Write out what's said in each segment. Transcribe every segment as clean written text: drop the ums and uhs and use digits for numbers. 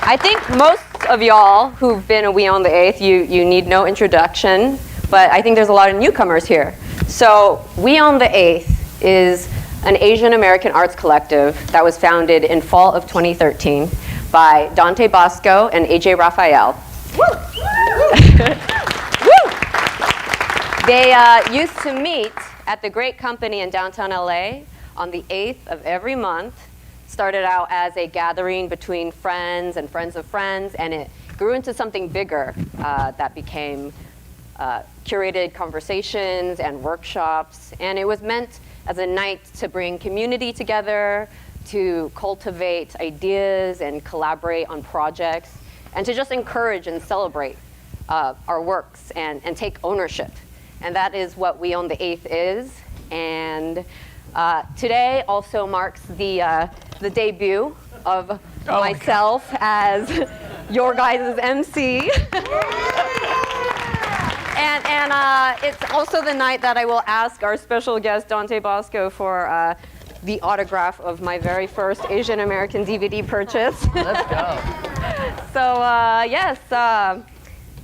I think most of y'all who've been a We on the 8th, you need no introduction, but I think there's a lot of newcomers here. So We on the 8th is an Asian American arts collective that was founded in fall of 2013 by Dante Basco and AJ Raphael. They used to meet at the Great Company in downtown LA on the 8th of every month. Started out as a gathering between friends and friends of friends, and it grew into something bigger that became curated conversations and workshops. And it was meant as a night to bring community together, to cultivate ideas and collaborate on projects, and to just encourage and celebrate our works and take ownership. And that is what We on the 8th is. And today also marks the debut of myself as your guys' MC. and it's also the night that I will ask our special guest, Dante Basco, for the autograph of my very first Asian American DVD purchase. Let's go. So yes,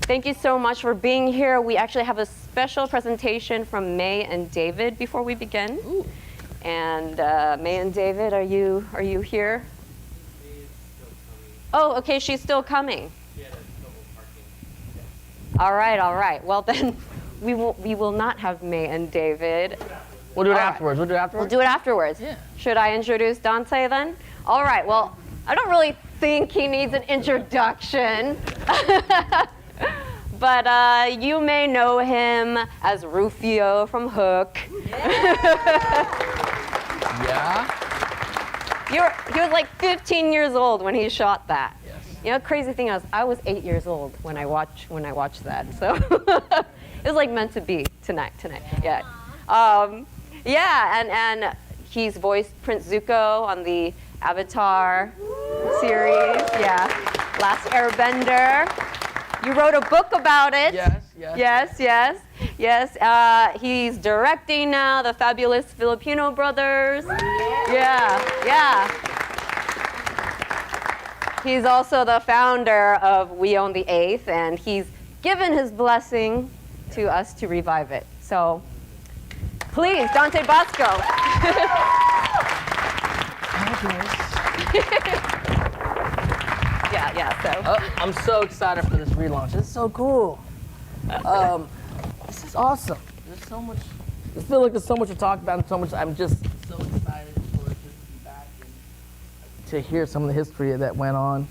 thank you so much for being here. We actually have a special presentation from May and David before we begin. Ooh. And May and David, are you here? May is still coming. Oh, okay, she's still coming. She had a double parking. All right. Well then, we will not have May and David. We'll do it All right. afterwards. We'll do it afterwards. We'll do it afterwards. Yeah. Should I introduce Dante then? All right. Well, I don't really think he needs an introduction. But you may know him as Rufio from Hook. Yeah. He was like 15 years old when he shot that. Yes. You know, crazy thing is, I was 8 years old when I watched that. So it was like meant to be tonight. Yeah. And he's voiced Prince Zuko on the Avatar series. Yeah. Last Airbender. You wrote a book about it. Yes. He's directing now, The Fabulous Filipino Brothers. Yeah. He's also the founder of We on the 8th, and he's given his blessing to us to revive it. So, please, Dante Basco. Yeah. So. I'm so excited for this relaunch. It's so cool. This is awesome. There's so much. I feel like there's so much to talk about and so much. I'm just so excited for it just to be back and to hear some of the history that went on.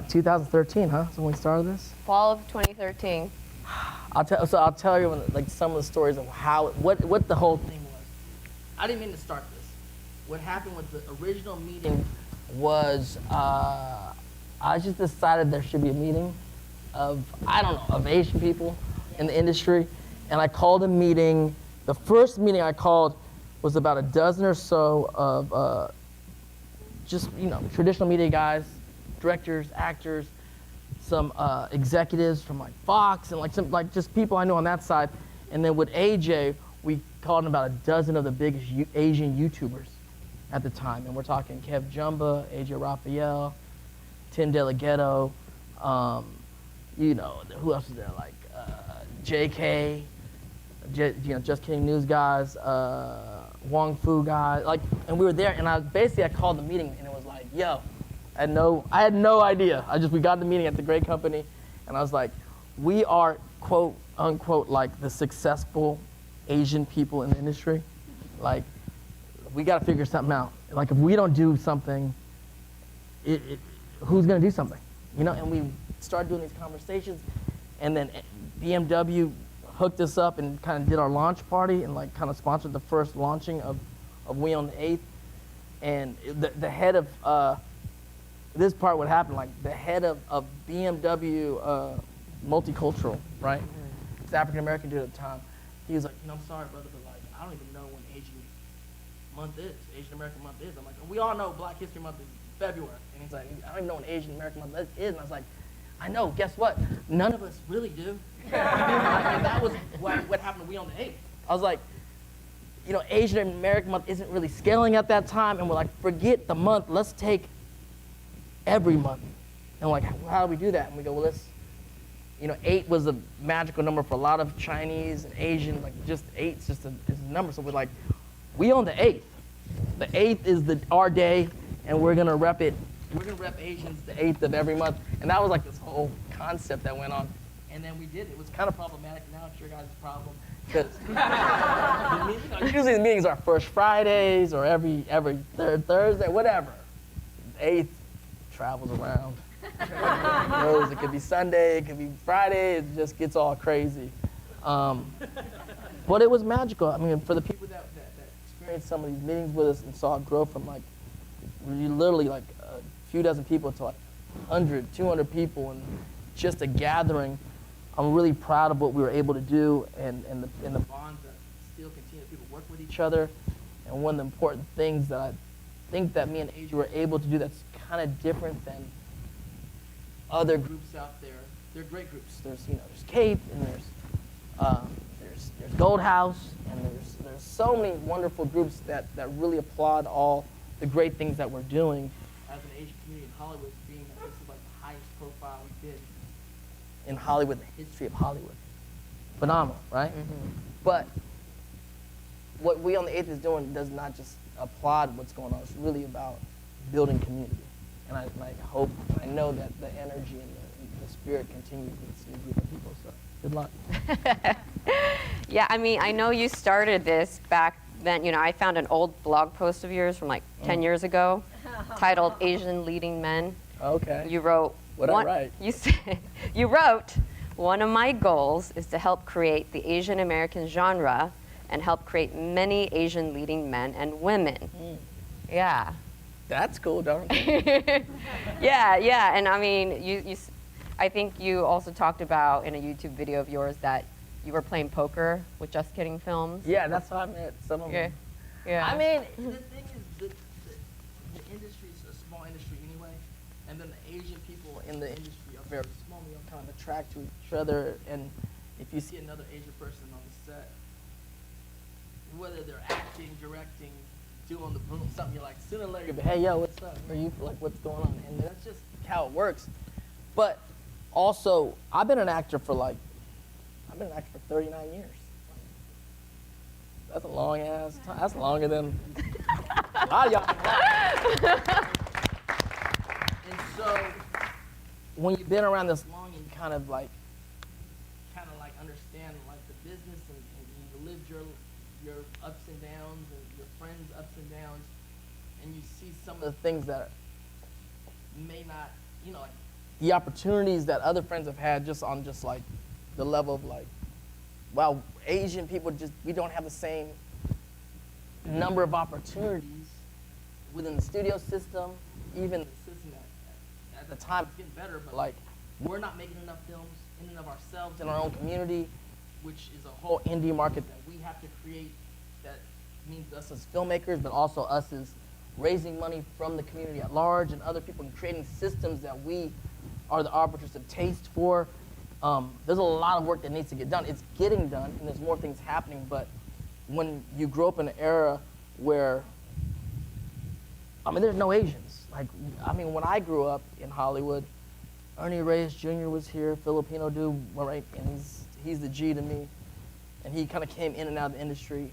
2013, huh? So when we started this. Fall of 2013. I'll tell you like some of the stories of what the whole thing was. I didn't mean to start this. What happened with the original meeting was I just decided there should be a meeting of Asian people in the industry, and I called a meeting. The first meeting I called was about a dozen or so of traditional media guys, directors, actors, some executives from like Fox, and some just people I know on that side. And then with AJ, we called in about a dozen of the biggest Asian YouTubers at the time, and we're talking Kev Jumba, AJ Raphael, Tim DeLaGhetto, who else is there? Like JK, Just Kidding News guys, Wong Fu guys, and we were there, and I called the meeting, and it was like, yo, I had no idea. We got the meeting at the Great Company, and I was like, we are quote unquote like the successful Asian people in the industry. Like, we got to figure something out. Like, if we don't do something, who's going to do something? And we started doing these conversations, and then BMW hooked us up and kind of did our launch party and kind of sponsored the first launching of We on the 8th. And the head of, this part would happen, the head of BMW Multicultural, right? It's African American dude at the time. He was like, I'm sorry, brother, but I don't even know when Asian American month is. I'm like, we all know Black History Month is February. And he's like, I don't even know when Asian American month is. And I was like, I know, guess what? None of us really do. And that was what happened to We on the 8th. I was like, Asian American month isn't really scaling at that time. And we're like, forget the month. Let's take every month And we're like, well, how do we do that? And we go, well, let's, 8 was a magical number for a lot of Chinese and Asian, like just 8's just is a number. So we're like, we own the 8th. The 8th is our day, and we're gonna rep it. We're gonna rep Asians the 8th of every month. And that was like this whole concept that went on. And then we did it. It was kind of problematic. Now it's your guys' problem. Because usually the meetings are first Fridays or every third Thursday, whatever. The 8th travels around. It could be Sunday, it could be Friday, it just gets all crazy. But it was magical. I mean, for the people that experienced some of these meetings with us and saw it grow from like literally like a few dozen people to like 100, 200 people and just a gathering, I'm really proud of what we were able to do and the bonds that still continue. People work with each other. And one of the important things that I think that me and Asia were able to do that's kind of different than other groups out there. They're great groups. There's Cape and there's Gold House and there's so many wonderful groups that really applaud all the great things that we're doing as an Asian community in Hollywood, being that this is like the highest profile we did in Hollywood, the history of Hollywood. Phenomenal, right? Mm-hmm. But what we on the 8th is doing does not just applaud what's going on. It's really about building community. And I know that the energy and the spirit continues with this new group of people, so good luck. Yeah, I mean, I know you started this back then. I found an old blog post of yours from like 10 years ago titled Asian Leading Men. Okay. You wrote, What'd I write? You wrote, one of my goals is to help create the Asian American genre and help create many Asian leading men and women. Yeah. That's cool, don't you? Yeah, and I mean, I think you also talked about in a YouTube video of yours that you were playing poker with Just Kidding Films. Yeah, that's how I met some of them. Yeah. I mean, the thing is, the industry is a small industry anyway, and then the Asian people in the industry are very small. We all kind of attract to each other, and if you see another Asian person on the set, whether they're acting, directing, doing the boom, something, you're like, sooner or later, you'll be, hey, yo, what's up? Or you like, what's going on? And that's just how it works. But also, I've been an actor for 39 years. That's a long ass time. That's longer than a lot of y'all. And so, when you've been around this long and you kind of understand like the business and you lived your ups and downs and your friends' ups and downs, and you see some of the things that may not, like the opportunities that other friends have had just on like the level of like, wow, Asian people we don't have the same number of opportunities within the studio system, even the system that at the time it's getting better, but like we're not making enough films in and of ourselves in our own community, which is a whole indie market that we have to create. That means us as filmmakers, but also us as raising money from the community at large and other people and creating systems that we are the arbiters of taste for. There's a lot of work that needs to get done. It's getting done, and there's more things happening, but when you grow up in an era where, there's no Asians. When I grew up in Hollywood, Ernie Reyes Jr. was here, Filipino dude, right? And he's the G to me. And he kind of came in and out of the industry.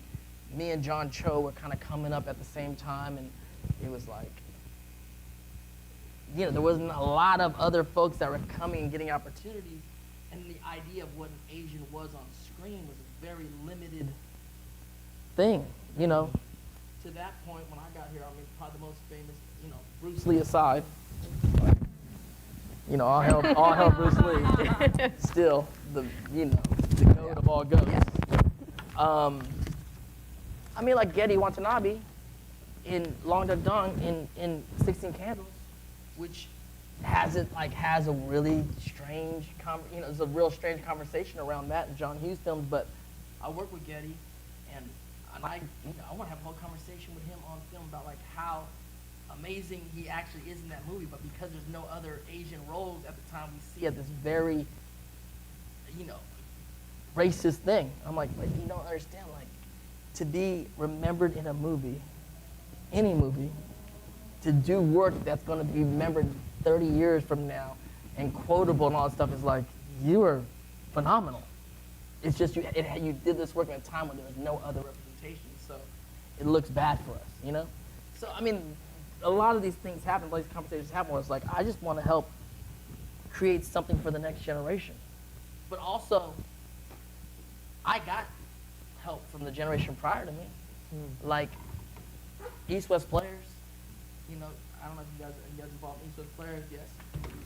Me and John Cho were kind of coming up at the same time, and it was like, there wasn't a lot of other folks that were coming and getting opportunities. And the idea of what an Asian was on screen was a very limited thing, To that point, when I got here, probably the most famous, Bruce Lee aside, all hell Bruce Lee. Still, the goat of all goats. Like Getty Watanabe in Long Duck Dong in 16 Candles, which has a really strange, there's a real strange conversation around that in John Hughes films. But I work with Getty, and I want to have a whole conversation with him on film about like how amazing he actually is in that movie. But because there's no other Asian roles at the time, we see it this very, racist thing. I'm like, but you don't understand, like, to be remembered in a movie, any movie, to do work that's going to be remembered 30 years from now and quotable and all that stuff is like, you are phenomenal. It's just you did this work at a time when there was no other representation, so it looks bad for us, you know? So, I mean, a lot of these things happen, these conversations happen where it's like, I just want to help create something for the next generation. But also, I got help from the generation prior to me. Like, East-West Players, you know, I don't know if you guys involved in East-West Players, yes,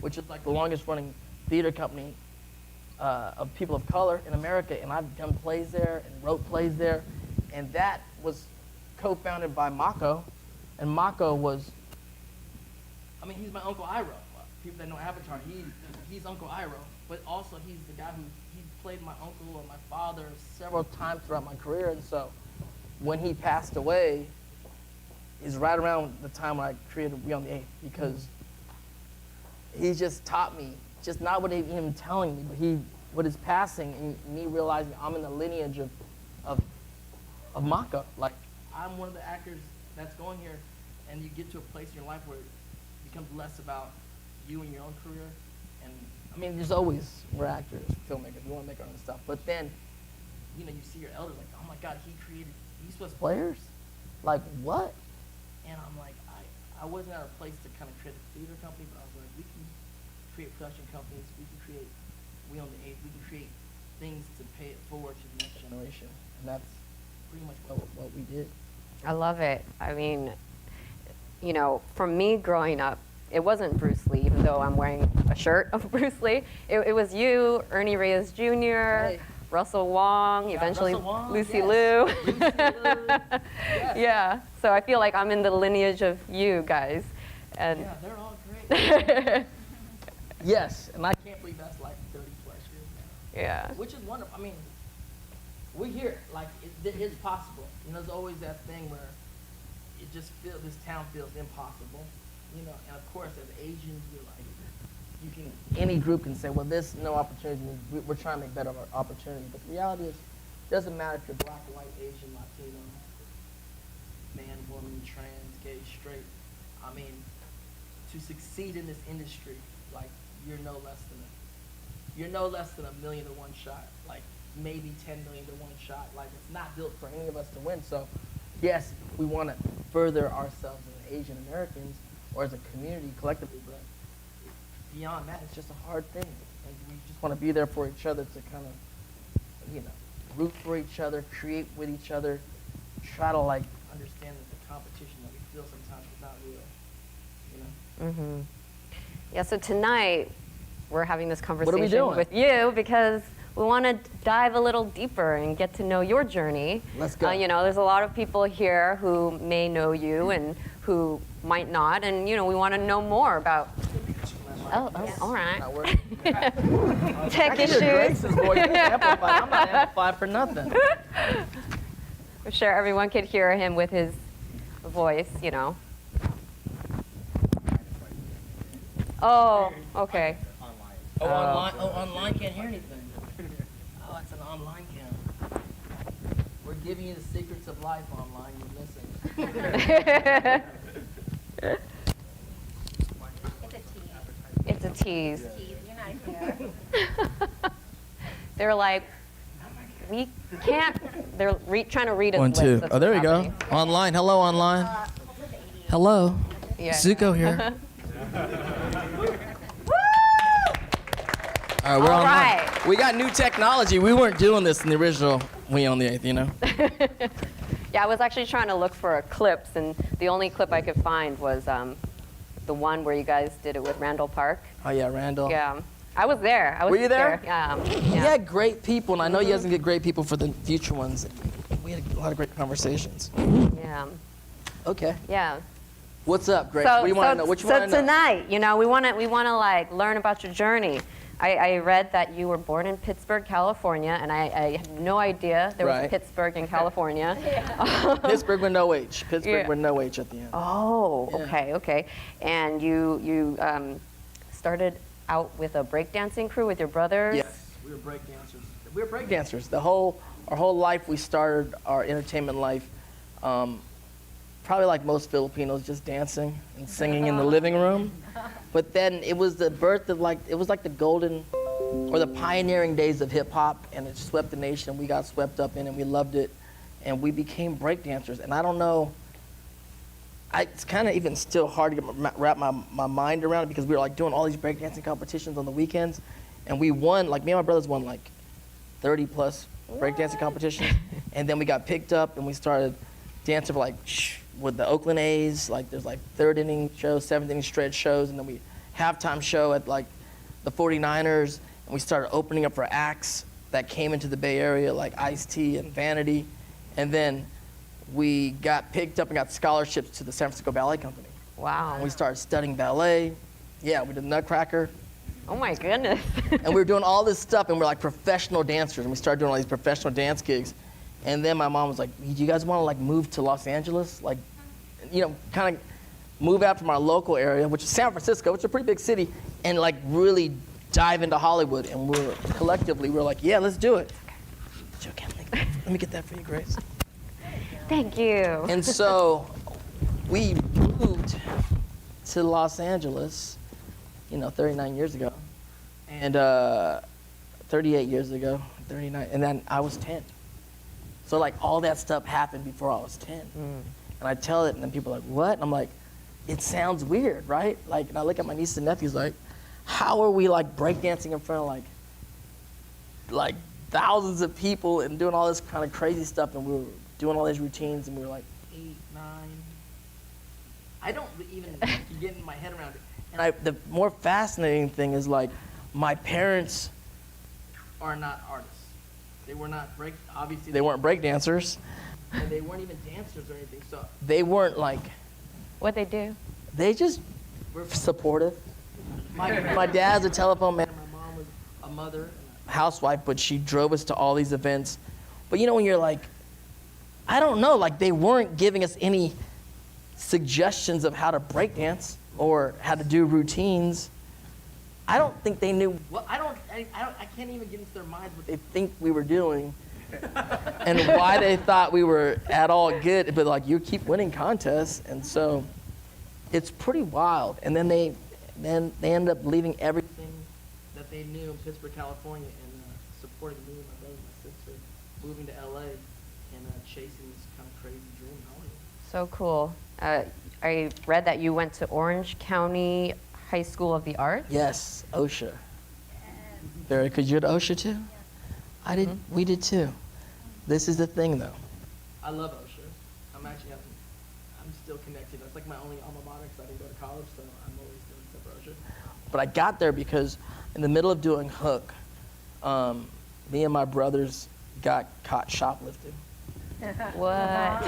which is like the longest running theater company of people of color in America, and I've done plays there and wrote plays there, and that was co-founded by Mako, and Mako was, I mean, he's my Uncle Iroh. People that know Avatar, he's Uncle Iroh, but also he's the guy he played my uncle or my father several times throughout my career, and so when he passed away is right around the time when I created We on the 8th, because he just taught me, just not what him telling me, but with his passing and me realizing I'm in the lineage of Mako. Like, I'm one of the actors that's going here, and you get to a place in your life where it becomes less about you and your own career. And I mean, there's always, we're actors, filmmakers, we want to make our own stuff. But then, you know, you see your elders like, oh my God, he created East-West Players? Like, what? And I'm like, I wasn't at a place to kind of create a theater company, but I was like, we can create production companies, we can create We on the 8th, we can create things to pay it forward to the next generation. And that's pretty much what we did. I love it. I mean, you know, for me growing up, it wasn't Bruce Lee, even though I'm wearing a shirt of Bruce Lee. It was you, Ernie Reyes Jr., hey. Russell Wong, eventually Russell Wong, Lucy yes. Liu. Lucy Liu. Yes. Yeah, so I feel like I'm in the lineage of you guys. And yeah, they're all great. Yes, and I can't believe that's like 30 plus years now. Yeah. Which is wonderful. I mean, we're here. Like, it's possible. You know, there's always that thing where it just feels, this town feels impossible. You know, and of course, as Asians, we're like, any group can say, well, there's no opportunity. We're trying to make better opportunity. But the reality is, it doesn't matter if you're black, white, Asian, Latino, man, woman, trans, gay, straight. I mean, to succeed in this industry, like, you're no less than a million to one shot. Like, maybe 10 million to one shot. Like, it's not built for any of us to win. So, yes, we want to further ourselves as Asian Americans or as a community collectively, but beyond that, it's just a hard thing. And we just want to be there for each other to kind of, you know, root for each other, create with each other, try to, like, understand that the competition that we feel sometimes is not real, you know? Mm-hmm. Yeah, so tonight we're having this conversation What are we doing? with you because we want to dive a little deeper and get to know your journey. Let's go. You know, there's a lot of people here who may know you and who might not, and, you know, we want to know more about. Oh, all right. Not working. Tech I issues. can hear Grace's voice. It's amplified. I'm not amplified for nothing. I'm sure everyone could hear him with his voice, you know. Oh, okay. Oh, online. Oh, online can't hear anything. Oh, it's an online cam. We're giving you the secrets of life online. You're missing. It's a tease. You're not here. They're like, we can't. They're trying to read us. 1, 2. lips. That's Oh, there what's we go. happening. Online. Hello, online. Hello. Yeah. Zuko here. All right, we're All online. right. We got new technology. We weren't doing this in the original We on the 8th, you know? Yeah, I was actually trying to look for clips, and the only clip I could find was the one where you guys did it with Randall Park. Oh, yeah, Randall. Yeah, I was there. I was Were you there? Yeah. You had great people, and I know you guys can get great people for the future ones. We had a lot of great conversations. Yeah. Okay. Yeah. What's up, Grace? What do you want to know? What you want to know? Tonight, you know, we want to like learn about your journey. I read that you were born in Pittsburgh, California, and I had no idea there was Right. Pittsburgh in California. Pittsburgh with no H. Pittsburgh Yeah. with no H at the end. Oh, Yeah. okay. And you started out with a breakdancing crew with your brothers. Yes. We were break dancers. We were break Dancers. Our whole life, we started our entertainment life probably like most Filipinos, just dancing and singing in the living room. But then it was the birth of it was like the golden or the pioneering days of hip hop, and it swept the nation. We got swept up in it, and we loved it, and we became breakdancers. And I don't know, it's kind of even still hard to wrap my mind around it, because we were like doing all these breakdancing competitions on the weekends, and we won, like me and my brothers won like 30 plus breakdancing competitions, and then we got picked up and we started dancing for with the Oakland A's, like there's like 3rd inning shows, 7th inning stretch shows, and then we halftime show at like the 49ers, and we started opening up for acts that came into the Bay Area, like Ice-T and Vanity, and then we got picked up and got scholarships to the San Francisco Ballet Company. Wow. And we started studying ballet. Yeah, we did Nutcracker. Oh my goodness. And we were doing all this stuff, and we're like professional dancers, and we started doing all these professional dance gigs. And then my mom was like, do you guys want to like move to Los Angeles? Like, you know, kind of move out from our local area, which is San Francisco, which is a pretty big city, and like really dive into Hollywood. And we're like, yeah, let's do it. Okay, let me get that for you, Grace. Thank you. And so we moved to Los Angeles, 39 years ago, and 38 years ago, 39, and then I was 10. So like all that stuff happened before I was 10. And I tell it, and then people are like, what? And I'm like, it sounds weird, right? Like, and I look at my nieces and nephews like, how are we like breakdancing in front of like thousands of people and doing all this kind of crazy stuff, and we were doing all these routines, and we were like 8, 9. I don't even get in my head around it. And the more fascinating thing is like, my parents are not artists. They were not obviously they weren't break dancers, and they weren't even dancers or anything. So they weren't like, What'd they do? they just were supportive. My dad's a telephone man. My mom was a mother, a housewife, but she drove us to all these events. But when you're like, I don't know, like they weren't giving us any suggestions of how to break dance or how to do routines. I don't think they knew. Well, I can't even get into their minds what they think we were doing, and why they thought we were at all good. But like, you keep winning contests, and so it's pretty wild. And then they ended up leaving everything that they knew in Pittsburgh, California, and supporting me, my brother, my sister, moving to LA, and chasing this kind of crazy dream in Hollywood. So cool. I read that you went to Orange County High School of the Arts. Yes, OSHA. Very good. You at OSHA too? I did. We did too. This is the thing, though. I love OSHA. I'm still connected. That's like my only alma mater because I didn't go to college, so I'm always doing stuff for OSHA. But I got there because in the middle of doing Hook, me and my brothers got caught shoplifting What?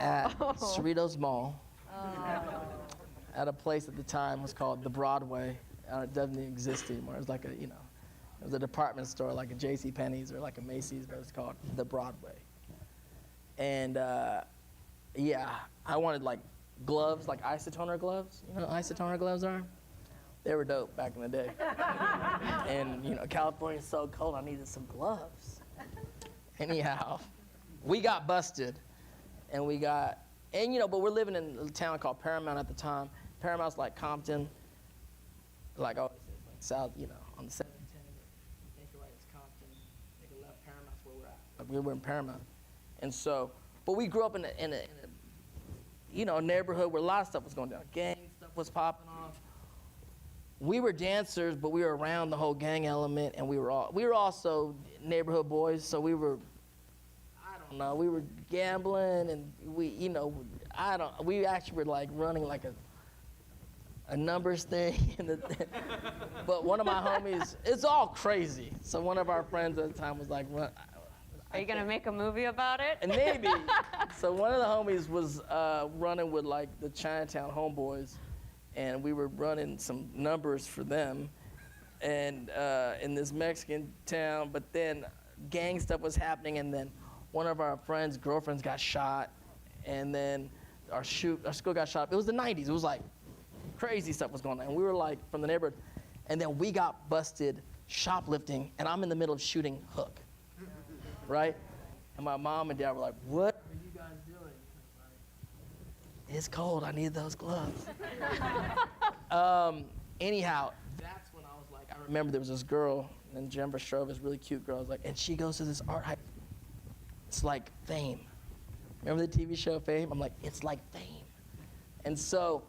at Cerritos Mall. At a place at the time was called the Broadway. It doesn't even exist anymore. It was like it was a department store, like a J.C. Penney's or like a Macy's, but it's called the Broadway. And I wanted like gloves, like isotoner gloves. You know what isotoner gloves are? They were dope back in the day. And California's so cold, I needed some gloves. Anyhow, we got busted, but we're living in a town called Paramount at the time. Paramount's like Compton, like south, on the 710. Take a right, it's Compton. Take a left, Paramount's where we're at. Like we were in Paramount, and so, but we grew up in a neighborhood where a lot of stuff was going down. Gang stuff was popping off. We were dancers, but we were around the whole gang element, and we were also neighborhood boys, so we were. We were gambling, and we actually were like running like a numbers thing. But one of my homies, it's all crazy. So one of our friends at the time was like, Are you gonna make a movie about it? and maybe. So one of the homies was running with like the Chinatown homeboys, and we were running some numbers for them, and in this Mexican town. But then gang stuff was happening, and then one of our friends' girlfriends got shot, and then our school got shot. It was the 90s. It was like crazy stuff was going on. And we were like from the neighborhood, and then we got busted shoplifting, and I'm in the middle of shooting Hook, right? And my mom and dad were like, "What are you guys doing?" it's cold. I need those gloves. Anyhow, that's when I was like, I remember there was this girl, and Jennifer Strove, this really cute girl. I was like, and she goes to this art high. It's like Fame. Remember the TV show Fame? I'm like, it's like Fame. And so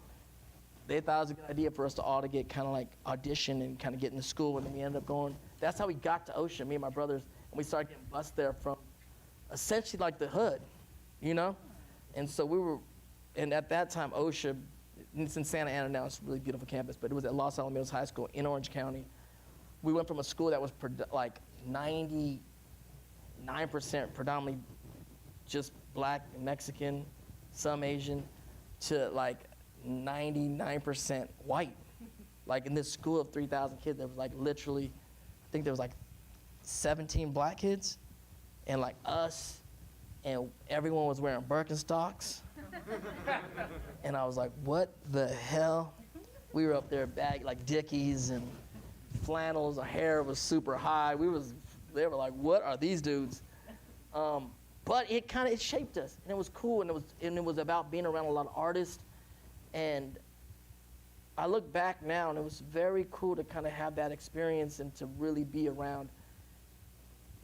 they thought it was a good idea for us to all to get kind of like audition and kind of get into school, and then we ended up going. That's how we got to Ocean, me and my brothers, and we started getting bused there from essentially like the hood, you know? And so we were, and at that time, OSHA, it's in Santa Ana now, it's a really beautiful campus, but it was at Los Alamitos High School in Orange County. We went from a school that was like 99% predominantly just black and Mexican, some Asian, to like 99% white. Like in this school of 3,000 kids, there was like literally, I think there was like 17 black kids, and like us, and everyone was wearing Birkenstocks. And I was like, what the hell? We were up there bag like Dickies and flannels, our hair was super high. They were like, what are these dudes? But it shaped us, and it was cool, and it was about being around a lot of artists. And I look back now, and it was very cool to kind of have that experience and to really be around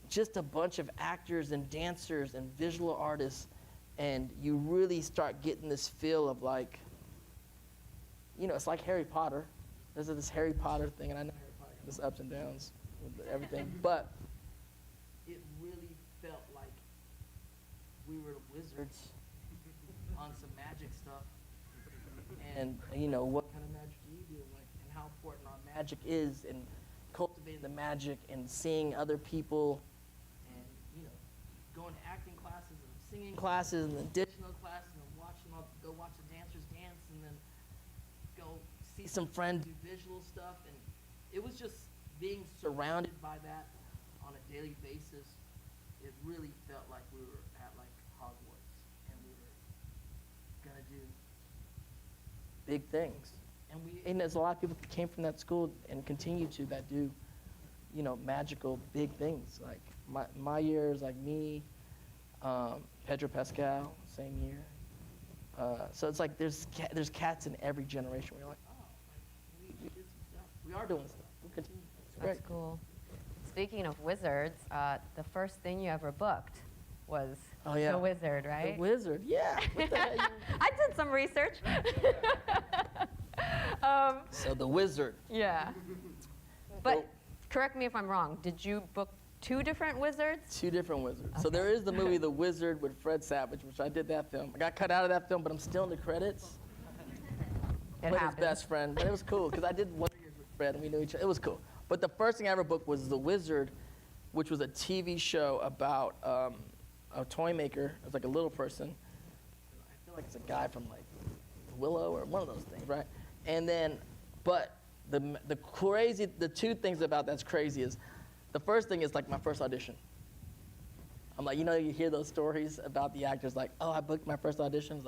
just a bunch of actors and dancers and visual artists, and you really start getting this feel of like, it's like Harry Potter. There's this Harry Potter thing, and I know Harry Potter has ups and downs with everything, but it really felt like we were wizards on some magic stuff. And what kind of magic do you do, and how important our magic is, and cultivating the magic and seeing other people, and going to acting classes and singing classes and additional classes, and go watch the dancers dance, and then go see some friends do visual stuff. And it was just being surrounded by that on a daily basis. It really felt like we were at like Hogwarts, and we were gonna do big things. And there's a lot of people that came from that school and continue to that do, magical big things. Like my years, like me, Pedro Pascal, same year. So it's like there's cats in every generation where you're like, oh, we did some stuff. We are doing stuff. We'll continue. It's great. That's cool. Speaking of wizards, the first thing you ever booked was The Wizard, right? The Wizard, yeah. What the hell I did some research. So The Wizard. Yeah. But correct me if I'm wrong. Did you book 2 different wizards? 2 different wizards. Okay. So there is the movie The Wizard with Fred Savage, which I did that film. I got cut out of that film, but I'm still in the credits. It Played his happened. best friend. But it was cool, because I did 1 year with Fred, and we knew each other. It was cool. But the first thing I ever booked was The Wizard, which was a TV show about a toy maker. It was like a little person. I feel like it's a guy from like Willow or one of those things, right? And then, but the 2 things about that's crazy is, the first thing is like my first audition. I'm like, you hear those stories about the actors like, oh, I booked my first audition. I'm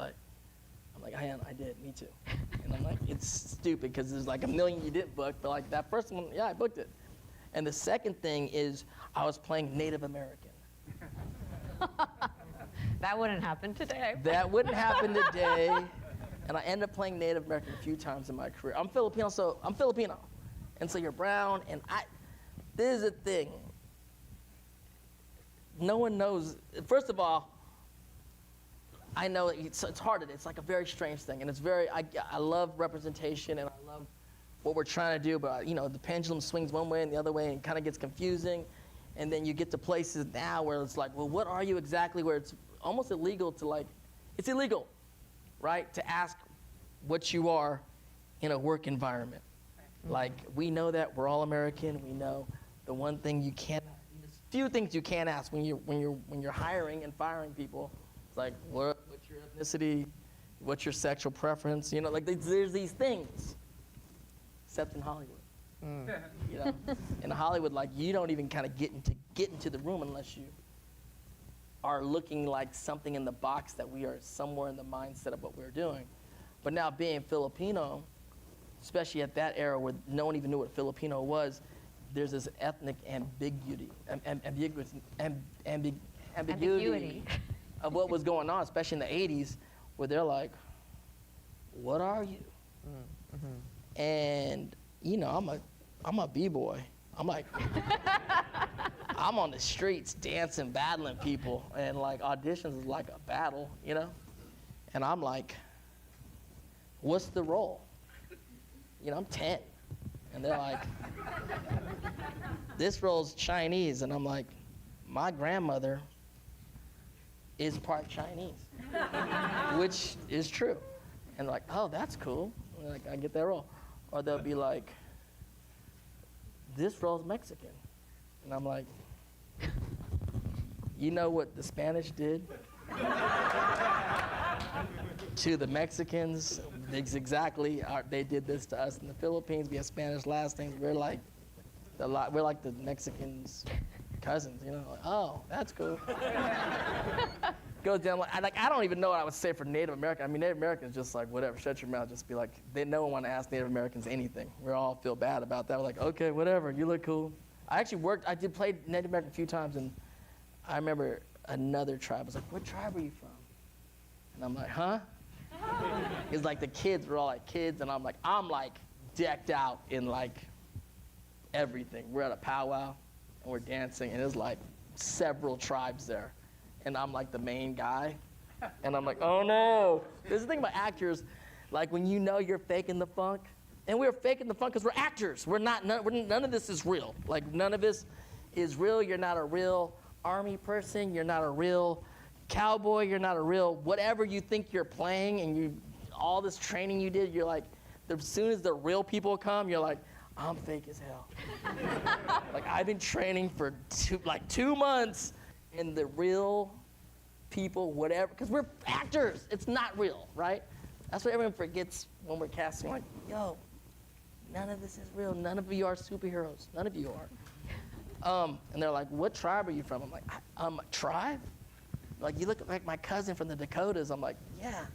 like, I did, me too. And I'm like, it's stupid because there's like a million you didn't book, but like that first one, yeah, I booked it. And the second thing is I was playing Native American. That wouldn't happen today. That wouldn't happen today. And I ended up playing Native American a few times in my career. I'm Filipino. And so you're brown, and this is the thing. No one knows. First of all, I know it's hard. It's like a very strange thing, and it's I love representation, and I love what we're trying to do, but the pendulum swings one way and the other way, and it kind of gets confusing. And then you get to places now where it's like, well, what are you exactly? Where it's almost illegal to it's illegal, right? To ask what you are in a work environment. Like, we know that we're all American. We know the one thing you can't, there's few things you can't ask when you're hiring and firing people. It's like, what's your ethnicity? What's your sexual preference? There's these things, except in Hollywood. In Hollywood, you don't even kind of get into the room unless you are looking like something in the box that we are somewhere in the mindset of what we're doing. But now being Filipino, especially at that era where no one even knew what Filipino was, there's this ethnic ambiguity of what was going on, especially in the 80s, where they're like, what are you? And you know, I'm a b-boy. I'm like, I'm on the streets dancing, battling people, and like auditions is like a battle, you know? And I'm like, what's the role? You know, I'm 10. And they're like, this role's Chinese. And I'm like, my grandmother is part Chinese, which is true. And they're like, oh, that's cool. And like, I get that role. Or they'll be like, this role's Mexican. And I'm like, you know what the Spanish did to the Mexicans? Exactly. They did this to us in the Philippines. We have Spanish last names. We're like the Mexicans' cousins, you know? Like, oh, that's cool. Goes down like I don't even know what I would say for Native American. I mean, Native Americans just like whatever. Shut your mouth. Just be like, no one want to ask Native Americans anything. We all feel bad about that. We're like, okay, whatever. You look cool. I did play Native American a few times, and I remember another tribe was like, what tribe are you from? And I'm like, huh? It's like the kids were all like kids, and I'm like decked out in like everything. We're at a powwow, and we're dancing, and there's like several tribes there. And I'm like the main guy, and I'm like, oh no. There's the thing about actors, like when you know you're faking the funk, and we're faking the funk because we're actors. None of this is real. Like none of this is real. You're not a real army person. You're not a real cowboy. You're not a real whatever you think you're playing, and all this training you did, you're like, as soon as the real people come, you're like, I'm fake as hell. Like I've been training for 2 months. And the real people, whatever, because we're actors. It's not real, right? That's what everyone forgets when we're casting. Like, yo, none of this is real. None of you are superheroes. None of you are. And they're like, what tribe are you from? I'm like, I'm a tribe? Like, you look like my cousin from the Dakotas. I'm like, yeah.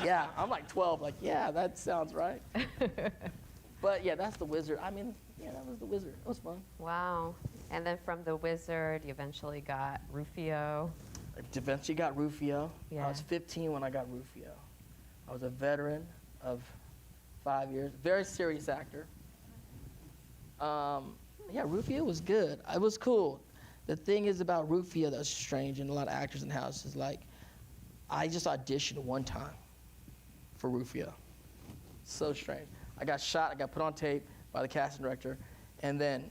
Yeah, I'm like 12. Like, yeah, that sounds right. But yeah, that's the wizard. I mean, yeah, that was the wizard. It was fun. Wow. And then from the wizard, you eventually got Rufio. I eventually got Rufio. Yeah. I was 15 when I got Rufio. I was a veteran of 5 years. Very serious actor. Yeah, Rufio was good. It was cool. The thing is about Rufio that's strange, and a lot of actors in the house is like, I just auditioned one time for Rufio. So strange. I got shot. I got put on tape by the casting director, and then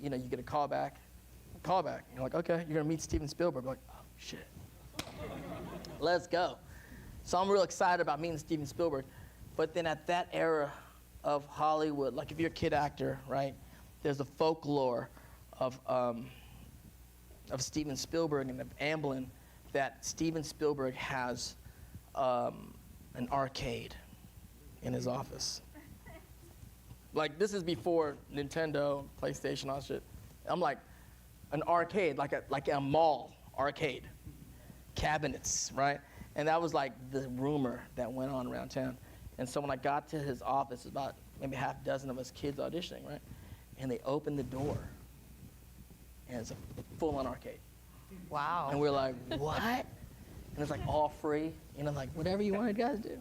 you know, you get a call back. You're like, okay, you're gonna meet Steven Spielberg. I'm like, oh, shit. Let's go. So I'm real excited about meeting Steven Spielberg. But then at that era of Hollywood, like if you're a kid actor, right, there's a folklore of Steven Spielberg and of Amblin that Steven Spielberg has an arcade in his office. Like, this is before Nintendo, PlayStation, all that shit. I'm like, an arcade, like a mall arcade. Cabinets, right? And that was like the rumor that went on around town. And so when I got to his office, about maybe half a dozen of us kids auditioning, right? And they opened the door, and it's a full-on arcade. Wow. And we're like, what? And it's like all free, you know, like whatever you want to guys do.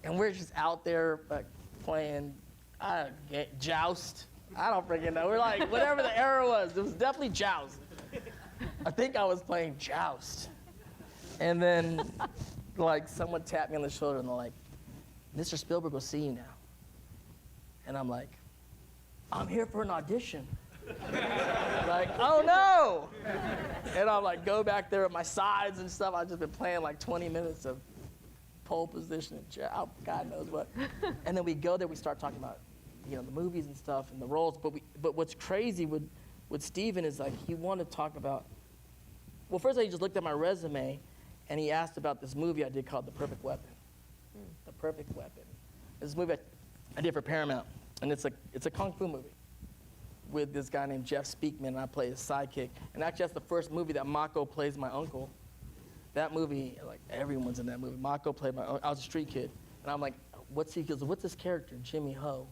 And we're just out there like playing Joust. I don't freaking know. We're like, whatever the era was, it was definitely Joust. I think I was playing Joust. And then, like, someone tapped me on the shoulder and they're like, Mr. Spielberg will see you now. And I'm like, I'm here for an audition. Like, oh no! And I'm like, go back there with my sides and stuff. I've just been playing like 20 minutes of pole position and God knows what. And then we go there, we start talking about, you know, the movies and stuff and the roles. But what's crazy with Steven is like, he wanted to talk about, well, first he just looked at my resume and he asked about this movie I did called The Perfect Weapon. The Perfect Weapon. This movie I did for Paramount, and it's a kung fu movie with this guy named Jeff Speakman, and I play his sidekick. And actually, that's the first movie that Mako plays my uncle. That movie, like, everyone's in that movie. Mako played my uncle. I was a street kid, and I'm like, what's this character, Jimmy Ho,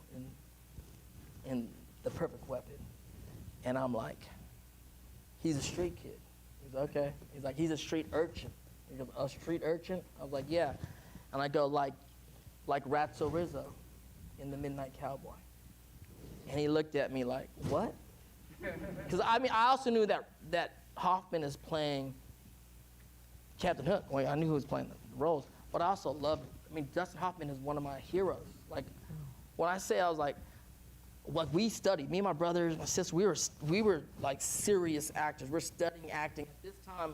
in The Perfect Weapon? And I'm like, he's a street kid. He's okay. He's like, he's a street urchin. He goes, a street urchin? I was like, yeah. And I go, like Ratso Rizzo in The Midnight Cowboy. And he looked at me like, what? Because I also knew that Hoffman is playing Captain Hook. Well, I knew who was playing the roles, but I also loved, Dustin Hoffman is one of my heroes. Like, when I say I was like we studied, me and my brothers, my sister, we were like serious actors. We're studying acting. At this time,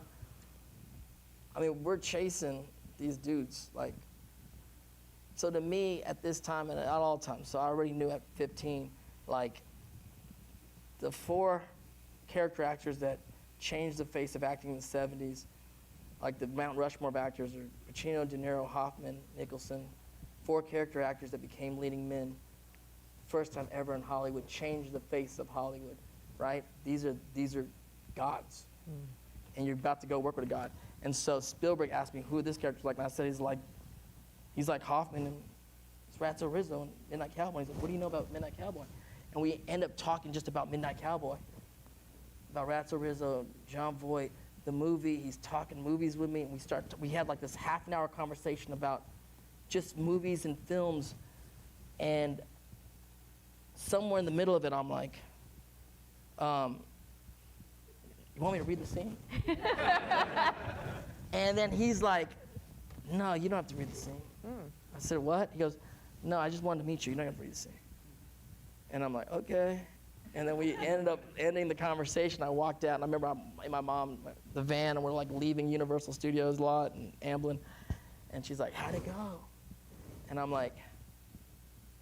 we're chasing these dudes. Like, so to me, at this time and at all times, so I already knew at 15, like, the 4 character actors that changed the face of acting in the 70s, like the Mount Rushmore of actors are Pacino, De Niro, Hoffman, Nicholson, 4 character actors that became leading men. First time ever in Hollywood, changed the face of Hollywood, right? These are gods, and you're about to go work with a god. And so Spielberg asked me who this character's like, and I said he's like Hoffman and it's Ratso Rizzo and Midnight Cowboy. He's like, what do you know about Midnight Cowboy? And we end up talking just about Midnight Cowboy, about Ratso Rizzo, John Voight, the movie. He's talking movies with me, and we had like this half-an-hour conversation about just movies and films, and somewhere in the middle of it, I'm like, you want me to read the scene? And then he's like, no, you don't have to read the scene. I said, what? He goes, no, I just wanted to meet you. You don't have to read the scene. And I'm like, okay. And then we ended up ending the conversation. I walked out, and I remember my mom, the van, and we're like leaving Universal Studios a lot and Amblin. And she's like, how'd it go? And I'm like,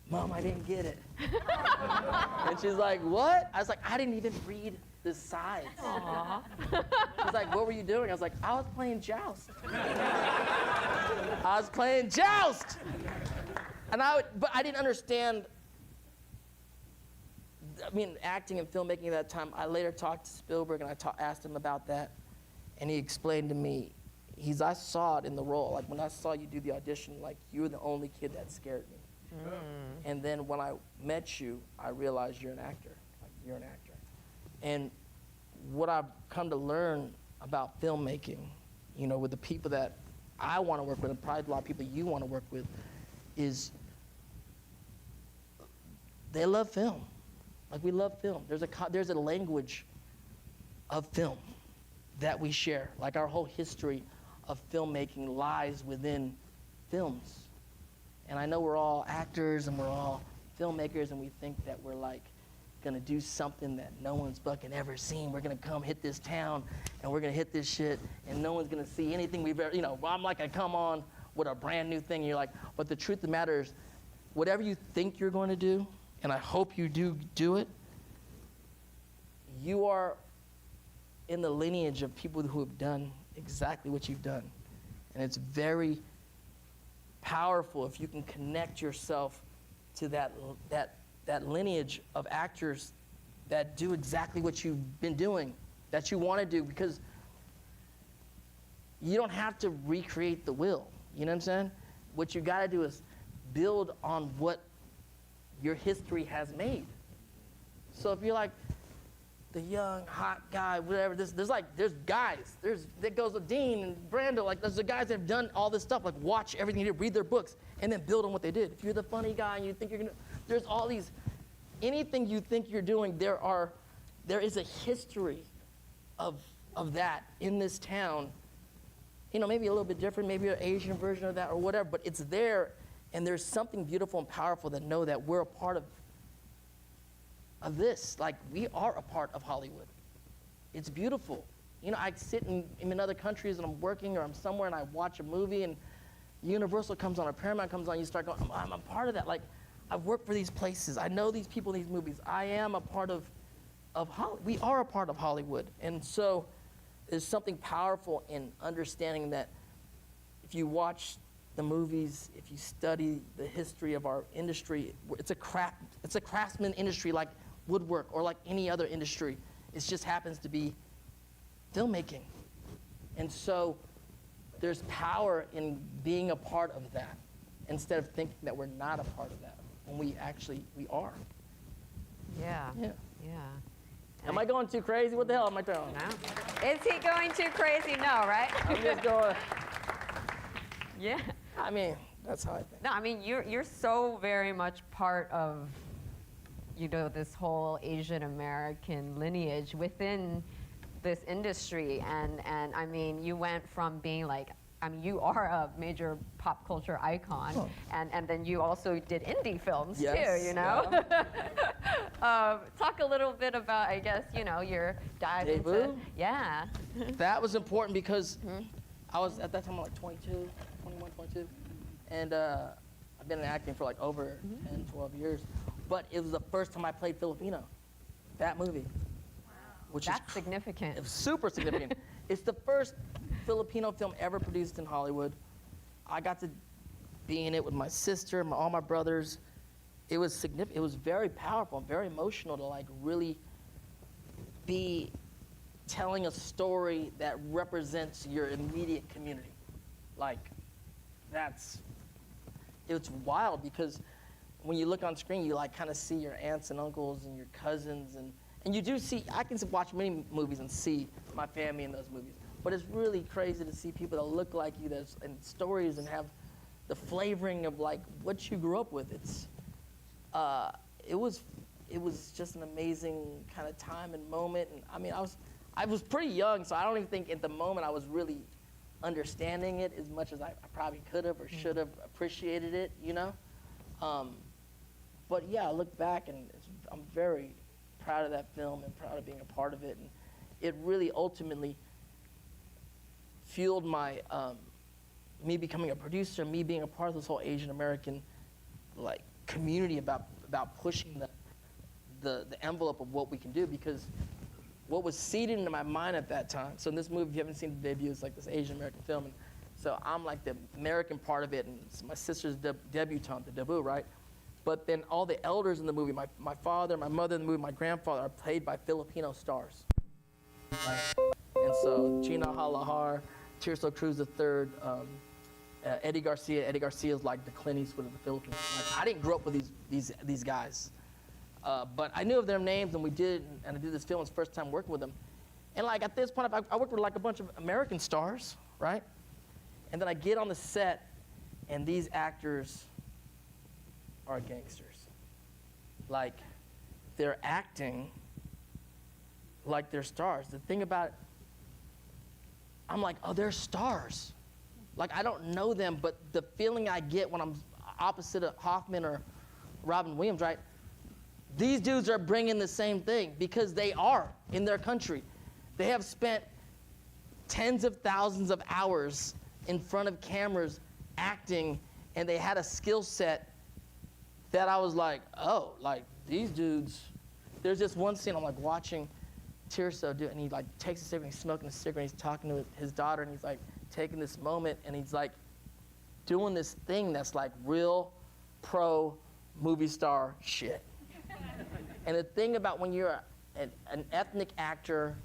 Mom, I didn't get it. And she's like, what? I was like, I didn't even read the sides. She's like, what were you doing? I was like, I was playing joust. I was playing joust. But I didn't understand, acting and filmmaking at that time. I later talked to Spielberg, and I asked him about that, and he explained to me, I saw it in the role. Like, when I saw you do the audition, like, you were the only kid that scared me. And then when I met you, I realized you're an actor. Like, you're an actor. And what I've come to learn about filmmaking, with the people that I want to work with, and probably a lot of people you want to work with, is they love film. Like, we love film. There's a language of film that we share. Like, our whole history of filmmaking lies within films. And I know we're all actors and we're all filmmakers, and we think that we're like gonna do something that no one's fucking ever seen. We're gonna come hit this town and we're gonna hit this shit, and no one's gonna see anything we've ever, I'm like, I come on with a brand new thing, and you're like, but the truth of the matter is, whatever you think you're going to do, and I hope you do it, you are in the lineage of people who have done exactly what you've done. And it's very powerful if you can connect yourself to that lineage of actors that do exactly what you've been doing, that you want to do, because you don't have to recreate the wheel. You know what I'm saying? What you got to do is build on what your history has made. So if you're like the young, hot guy, whatever, there's guys. That goes with Dean and Brando. Like, there's the guys that have done all this stuff. Like, watch everything they did, read their books, and then build on what they did. If you're the funny guy and you think you're gonna, there's all these, anything you think you're doing, there is a history of that in this town. Maybe a little bit different, maybe an Asian version of that or whatever, but it's there, and there's something beautiful and powerful that know that we're a part of this. Like, we are a part of Hollywood. It's beautiful. I sit in other countries and I'm working, or I'm somewhere and I watch a movie and Universal comes on or Paramount comes on, you start going, I'm a part of that. Like, I've worked for these places. I know these people in these movies. I am a part of Hollywood. We are a part of Hollywood. And so there's something powerful in understanding that if you watch the movies, if you study the history of our industry, it's a craftsman industry like woodwork or like any other industry. It just happens to be filmmaking. And so there's power in being a part of that instead of thinking that we're not a part of that, when we are. Yeah. Yeah. Yeah. Am I going too crazy? What the hell am I doing? No. Is he going too crazy? No, right? I'm just going. Yeah. I mean, that's how I think. No, I mean you're so very much part of, this whole Asian American lineage within this industry, and I mean you went from being like, I mean you are a major pop culture icon, Oh. and then you also did indie films Yes, too, Talk a little bit about, I guess, your dive into, Debut? yeah. That was important because I was, at that time, like 22, 21, 22. And I've been in acting for like over 10, 12 years. But it was the first time I played Filipino, that movie. Which That's is significant. It was super significant. It's the first Filipino film ever produced in Hollywood. I got to be in it with my sister, all my brothers. It was significant. It was very powerful, very emotional to like really be telling a story that represents your immediate community. Like, it's wild because when you look on screen, you like kind of see your aunts and uncles and your cousins, and you do see, I can watch many movies and see my family in those movies. But it's really crazy to see people that look like you, and stories, and have the flavoring of like what you grew up with. It was just an amazing kind of time and moment. And I mean, I was pretty young, so I don't even think at the moment I was really understanding it as much as I probably could have or should have appreciated it, But yeah, I look back and I'm very proud of that film and proud of being a part of it. And it really ultimately fueled my me becoming a producer, me being a part of this whole Asian American like community about pushing the envelope of what we can do, because what was seeded into my mind at that time. So in this movie, if you haven't seen the debut, it's like this Asian American film, and so I'm like the American part of it, and it's my sister's debutante, the debut, right? But then all the elders in the movie, my father, my mother in the movie, my grandfather, are played by Filipino stars. Right? And so Gina Halahar, Tirso Cruz III, Eddie Garcia. Eddie Garcia is like the Clint Eastwood of the Philippines. Like, I didn't grow up with these guys. But I knew of their names, and we did, and I did this film. It was the first time working with them. And like at this point, I worked with like a bunch of American stars, right? And then I get on the set, and these actors are gangsters. Like, they're acting like they're stars. The thing about it, I'm like, oh, they're stars. Like, I don't know them, but the feeling I get when I'm opposite of Hoffman or Robin Williams, right? These dudes are bringing the same thing because they are in their country. They have spent tens of thousands of hours in front of cameras acting, and they had a skill set that I was like, oh, like these dudes. There's this one scene I'm like watching Tirso do it, and he like takes a cigarette, and he's smoking a cigarette, and he's talking to his daughter, and he's like taking this moment, and he's like doing this thing that's like real pro movie star shit. And the thing about when you're an ethnic actor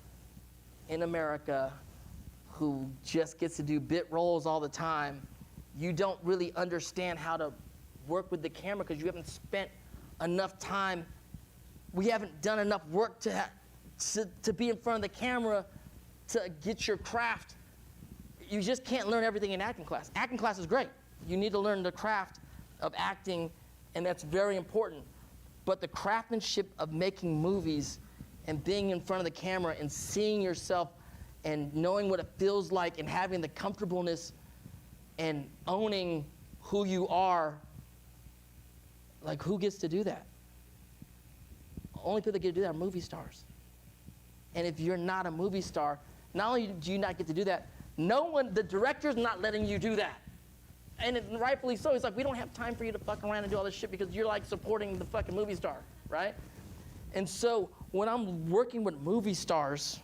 in America who just gets to do bit roles all the time, you don't really understand how to work with the camera because you haven't spent enough time. We haven't done enough work to be in front of the camera to get your craft. You just can't learn everything in acting class. Acting class is great. You need to learn the craft of acting, and that's very important. But the craftsmanship of making movies and being in front of the camera and seeing yourself and knowing what it feels like and having the comfortableness and owning who you are, like, who gets to do that? Only people that get to do that are movie stars. And if you're not a movie star, not only do you not get to do that, the director's not letting you do that. And rightfully so. He's like, we don't have time for you to fuck around and do all this shit because you're like supporting the fucking movie star, right? And so when I'm working with movie stars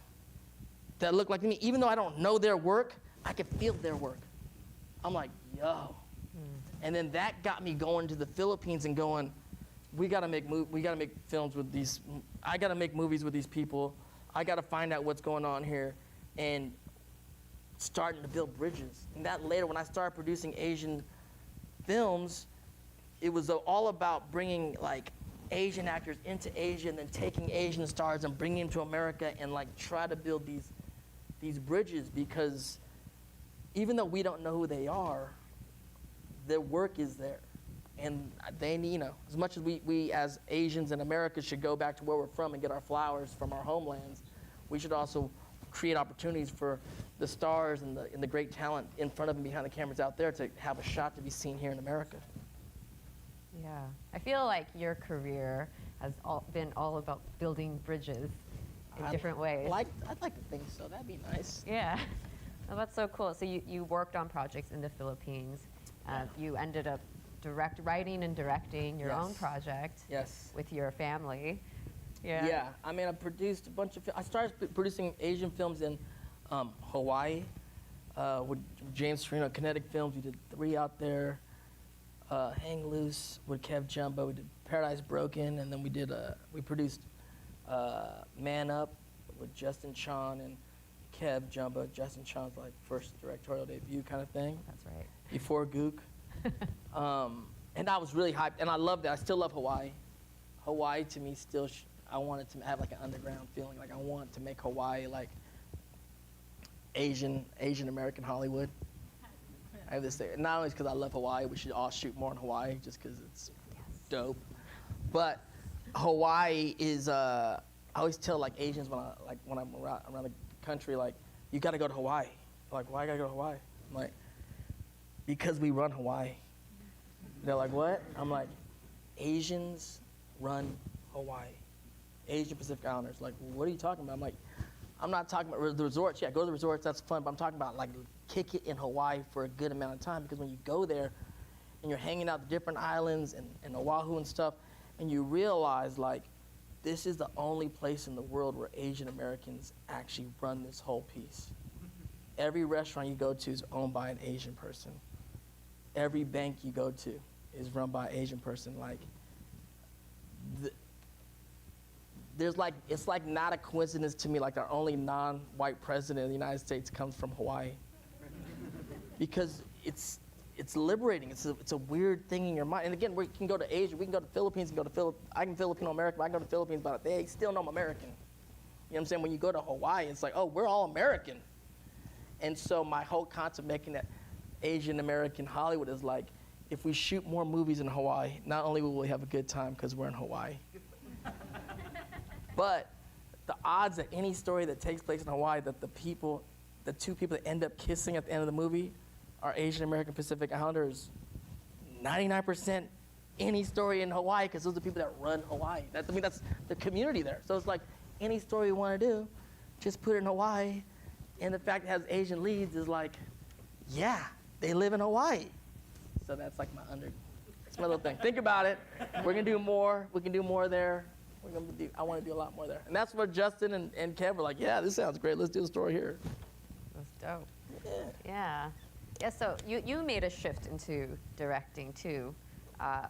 that look like me, even though I don't know their work, I can feel their work. I'm like, yo. And then that got me going to the Philippines and going, we gotta make films with these, I gotta make movies with these people. I gotta find out what's going on here. And starting to build bridges. And that later, when I started producing Asian films, it was all about bringing like Asian actors into Asia and then taking Asian stars and bringing them to America and like try to build these bridges, because even though we don't know who they are, their work is there. And they need, as much as we as Asians in America should go back to where we're from and get our flowers from our homelands, we should also create opportunities for the stars and the great talent in front of and behind the cameras out there to have a shot to be seen here in America. Yeah. I feel like your career has been all about building bridges in different ways. I'd like to think so. That'd be nice. Yeah. Well, that's so cool. So you worked on projects in the Philippines. You ended up writing and directing your own Yes. project Yes. with your family. Yeah. I mean, I produced a bunch of. I started producing Asian films in Hawaii with James Sereno Kinetic Films. We did 3 out there. Hang Loose with Kev Jumbo. We did Paradise Broken, and then we produced Man Up with Justin Chon and Kev Jumbo. Justin Chon's like first directorial debut kind of thing. That's right. Before Gook. And I was really hyped, and I love that. I still love Hawaii. Hawaii to me still, I wanted to have like an underground feeling. Like I want to make Hawaii like Asian American Hollywood. I have this thing, not only because I love Hawaii, we should all shoot more in Hawaii just because it's dope. But Hawaii is, I always tell like Asians when I'm around the country, like, you gotta go to Hawaii. They're like, why I gotta go to Hawaii? I'm like, because we run Hawaii. They're like, what? I'm like, Asians run Hawaii. Asian Pacific Islanders. Like, what are you talking about? I'm like, I'm not talking about the resorts. Yeah, go to the resorts, that's fun, but I'm talking about like kick it in Hawaii for a good amount of time, because when you go there and you're hanging out the different islands and Oahu and stuff, and you realize like, this is the only place in the world where Asian Americans actually run this whole piece. Every restaurant you go to is owned by an Asian person. Every bank you go to is run by an Asian person. Like, it's like not a coincidence to me, like our only non-white president of the United States comes from Hawaii. Because it's liberating. It's a weird thing in your mind. And again, we can go to Asia, we can go to the Philippines, I can Filipino American, but I can go to the Philippines, but they still know I'm American. You know what I'm saying? When you go to Hawaii, it's like, oh, we're all American. And so my whole concept of making that Asian American Hollywood is like, if we shoot more movies in Hawaii, not only will we have a good time because we're in Hawaii, but the odds that any story that takes place in Hawaii, that the 2 people that end up kissing at the end of the movie are Asian American Pacific Islanders, 99% any story in Hawaii, because those are the people that run Hawaii. That's the community there. So it's like, any story you want to do, just put it in Hawaii. And the fact it has Asian leads is like, yeah, they live in Hawaii. So that's like it's my little thing. Think about it. We're gonna do more. We can do more there. I want to do a lot more there. And that's where Justin and Kev were like, yeah, this sounds great. Let's do a story here. That's dope. Yeah. Yeah, so you made a shift into directing too. Are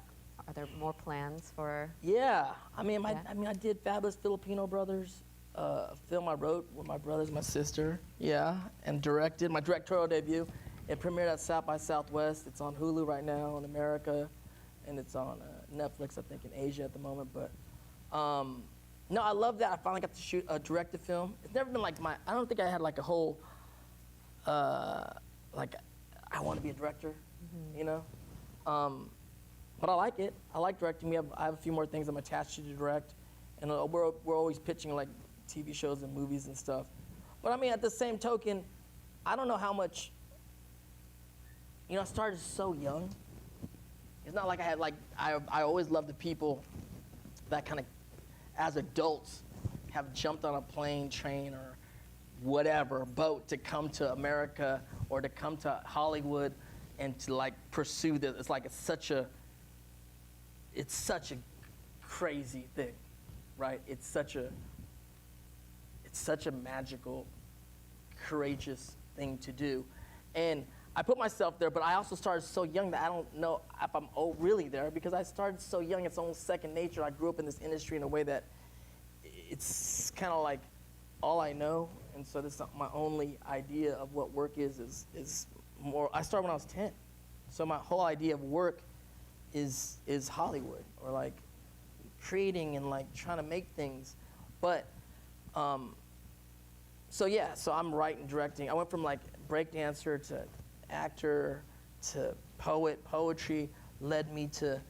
there more plans for? Yeah, I mean, I did Fabulous Filipino Brothers, a film I wrote with my brothers, my sister, and directed my directorial debut. It premiered at South by Southwest. It's on Hulu right now in America, and it's on Netflix, I think, in Asia at the moment. But no, I love that. I finally got to shoot a directed film. It's never been like I don't think I had like a whole, like, I want to be a director, you know? But I like it. I like directing. I have a few more things I'm attached to direct. And we're always pitching like TV shows and movies and stuff. But I mean, at the same token, I don't know how much, I started so young. It's not like I had I always loved the people that kind of, as adults, have jumped on a plane, train, or whatever, boat to come to America or to come to Hollywood and to like pursue this. It's like it's such a crazy thing, right? It's such a magical, courageous thing to do. And I put myself there, but I also started so young that I don't know if I'm really there, because I started so young, it's almost second nature. I grew up in this industry in a way that it's kind of like all I know. And so this is my only idea of what work is more, I started when I was 10. So my whole idea of work is Hollywood, or like creating and like trying to make things. But, so I'm writing, directing. I went from like breakdancer to actor to poetry led me to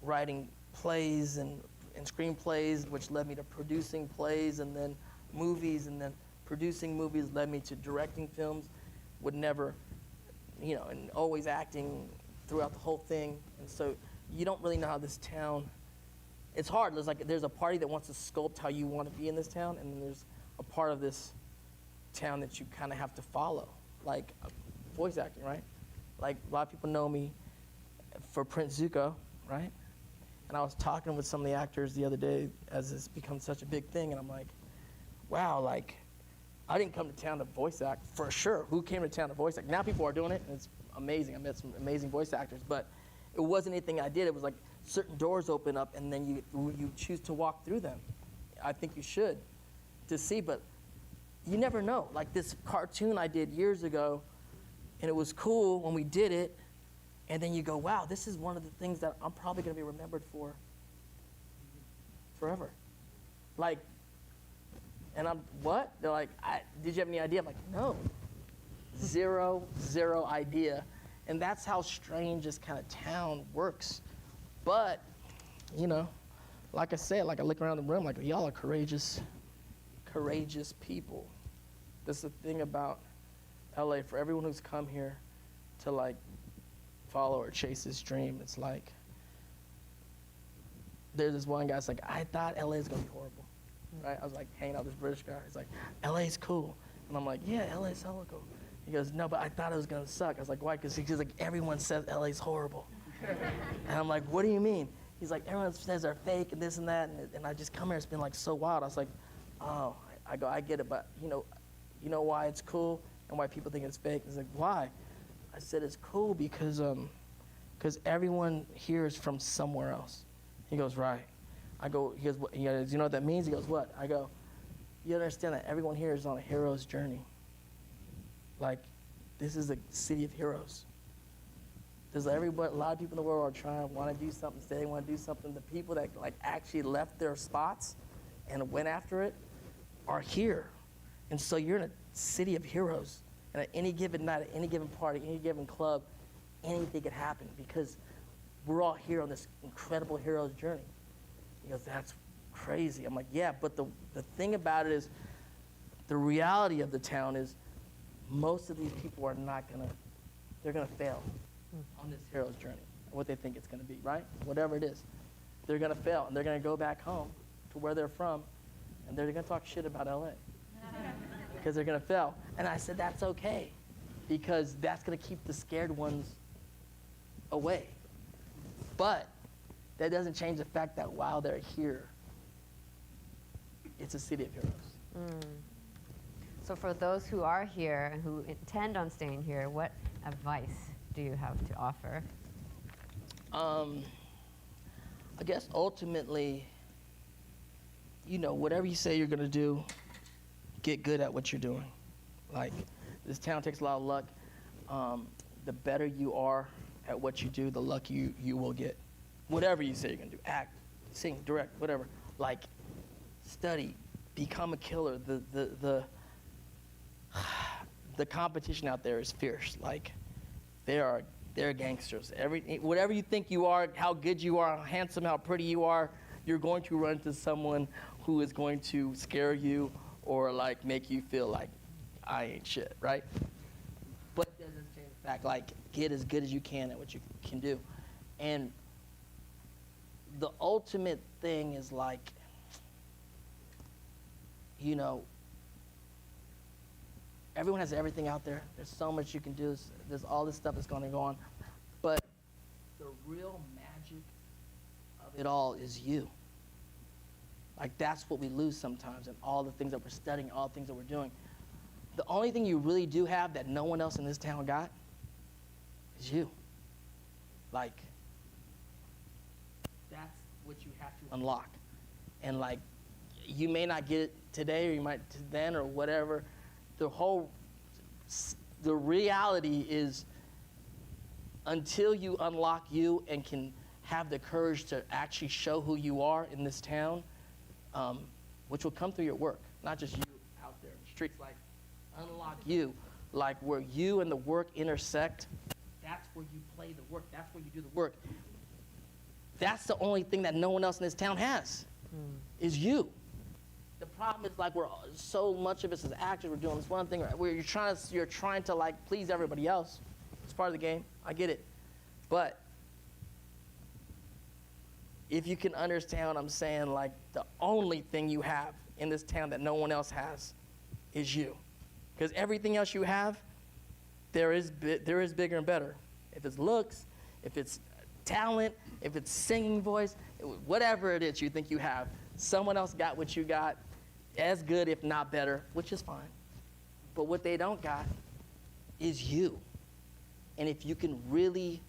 writing plays and screenplays, which led me to producing plays, and then movies, and then producing movies led me to directing films. Would never, and always acting throughout the whole thing. And so you don't really know how this town, it's hard. There's a party that wants to sculpt how you want to be in this town, and then there's a part of this town that you kind of have to follow, like voice acting, right? Like a lot of people know me for Prince Zuko, right? And I was talking with some of the actors the other day as it's become such a big thing, and I'm like, wow, like, I didn't come to town to voice act, for sure. Who came to town to voice act? Now people are doing it, and it's amazing. I met some amazing voice actors, but it wasn't anything I did. It was like certain doors open up, and then you choose to walk through them. I think you should, to see, but you never know. Like this cartoon I did years ago, and it was cool when we did it, and then you go, wow, this is one of the things that I'm probably gonna be remembered for forever. Like, and I'm, what? They're like, did you have any idea? I'm like, no, zero idea. And that's how strange this kind of town works. But, like I said, like I look around the room, like y'all are courageous people. That's the thing about LA. For everyone who's come here to like follow or chase this dream, it's like, there's this one guy that's like, I thought LA is gonna be horrible, right? I was like hanging out with this British guy. He's like, LA's cool. And I'm like, yeah, LA's hella cool. He goes, no, but I thought it was gonna suck. I was like, why? Because he's like, everyone says LA's horrible. And I'm like, what do you mean? He's like, everyone says they're fake and this and that. And I just come here, it's been like so wild. I was like, oh, I go, I get it, but you know why it's cool and why people think it's fake? He's like, why? I said, it's cool because everyone here is from somewhere else. He goes, right. I go, he goes, you know what that means? He goes, what? I go, you understand that everyone here is on a hero's journey. Like, this is a city of heroes. There's a lot of people in the world are trying, want to do something, say they want to do something. The people that like actually left their spots and went after it are here. And so you're in a city of heroes. And at any given night, at any given party, any given club, anything could happen because we're all here on this incredible hero's journey. He goes, that's crazy. I'm like, yeah, but the thing about it is, the reality of the town is most of these people are they're gonna fail on this hero's journey, what they think it's gonna be, right? Whatever it is. They're gonna fail, and they're gonna go back home to where they're from, and they're gonna talk shit about LA. Because they're gonna fail. And I said, that's okay, because that's gonna keep the scared ones away. But that doesn't change the fact that while they're here, it's a city of heroes. So for those who are here and who intend on staying here, what advice do you have to offer? I guess ultimately, whatever you say you're gonna do, get good at what you're doing. Like, this town takes a lot of luck. The better you are at what you do, the luckier you will get. Whatever you say you're gonna do, act, sing, direct, whatever. Like, study, become a killer. The competition out there is fierce. Like, they're gangsters. Whatever you think you are, how good you are, how handsome, how pretty you are, you're going to run into someone who is going to scare you or like make you feel like I ain't shit, right? But it doesn't change the fact, like, get as good as you can at what you can do. And the ultimate thing is like, everyone has everything out there. There's so much you can do. There's all this stuff that's going to go on. But the real magic of it all is you. Like, that's what we lose sometimes in all the things that we're studying, all the things that we're doing. The only thing you really do have that no one else in this town got is you. Like, that's what you have to unlock. And like, you may not get it today, or you might then, or whatever. The reality is, until you unlock you and can have the courage to actually show who you are in this town, which will come through your work, not just you out there in the streets, like, unlock you, like where you and the work intersect, that's where you play the work. That's where you do the work. That's the only thing that no one else in this town has, is you. The problem is like so much of us as actors, we're doing this one thing where you're trying to like please everybody else. It's part of the game. I get it. But if you can understand what I'm saying, like the only thing you have in this town that no one else has is you. Because everything else you have, there is bigger and better. If it's looks, if it's talent, if it's singing voice, whatever it is you think you have, someone else got what you got, as good if not better, which is fine. But what they don't got is you. And if you can really,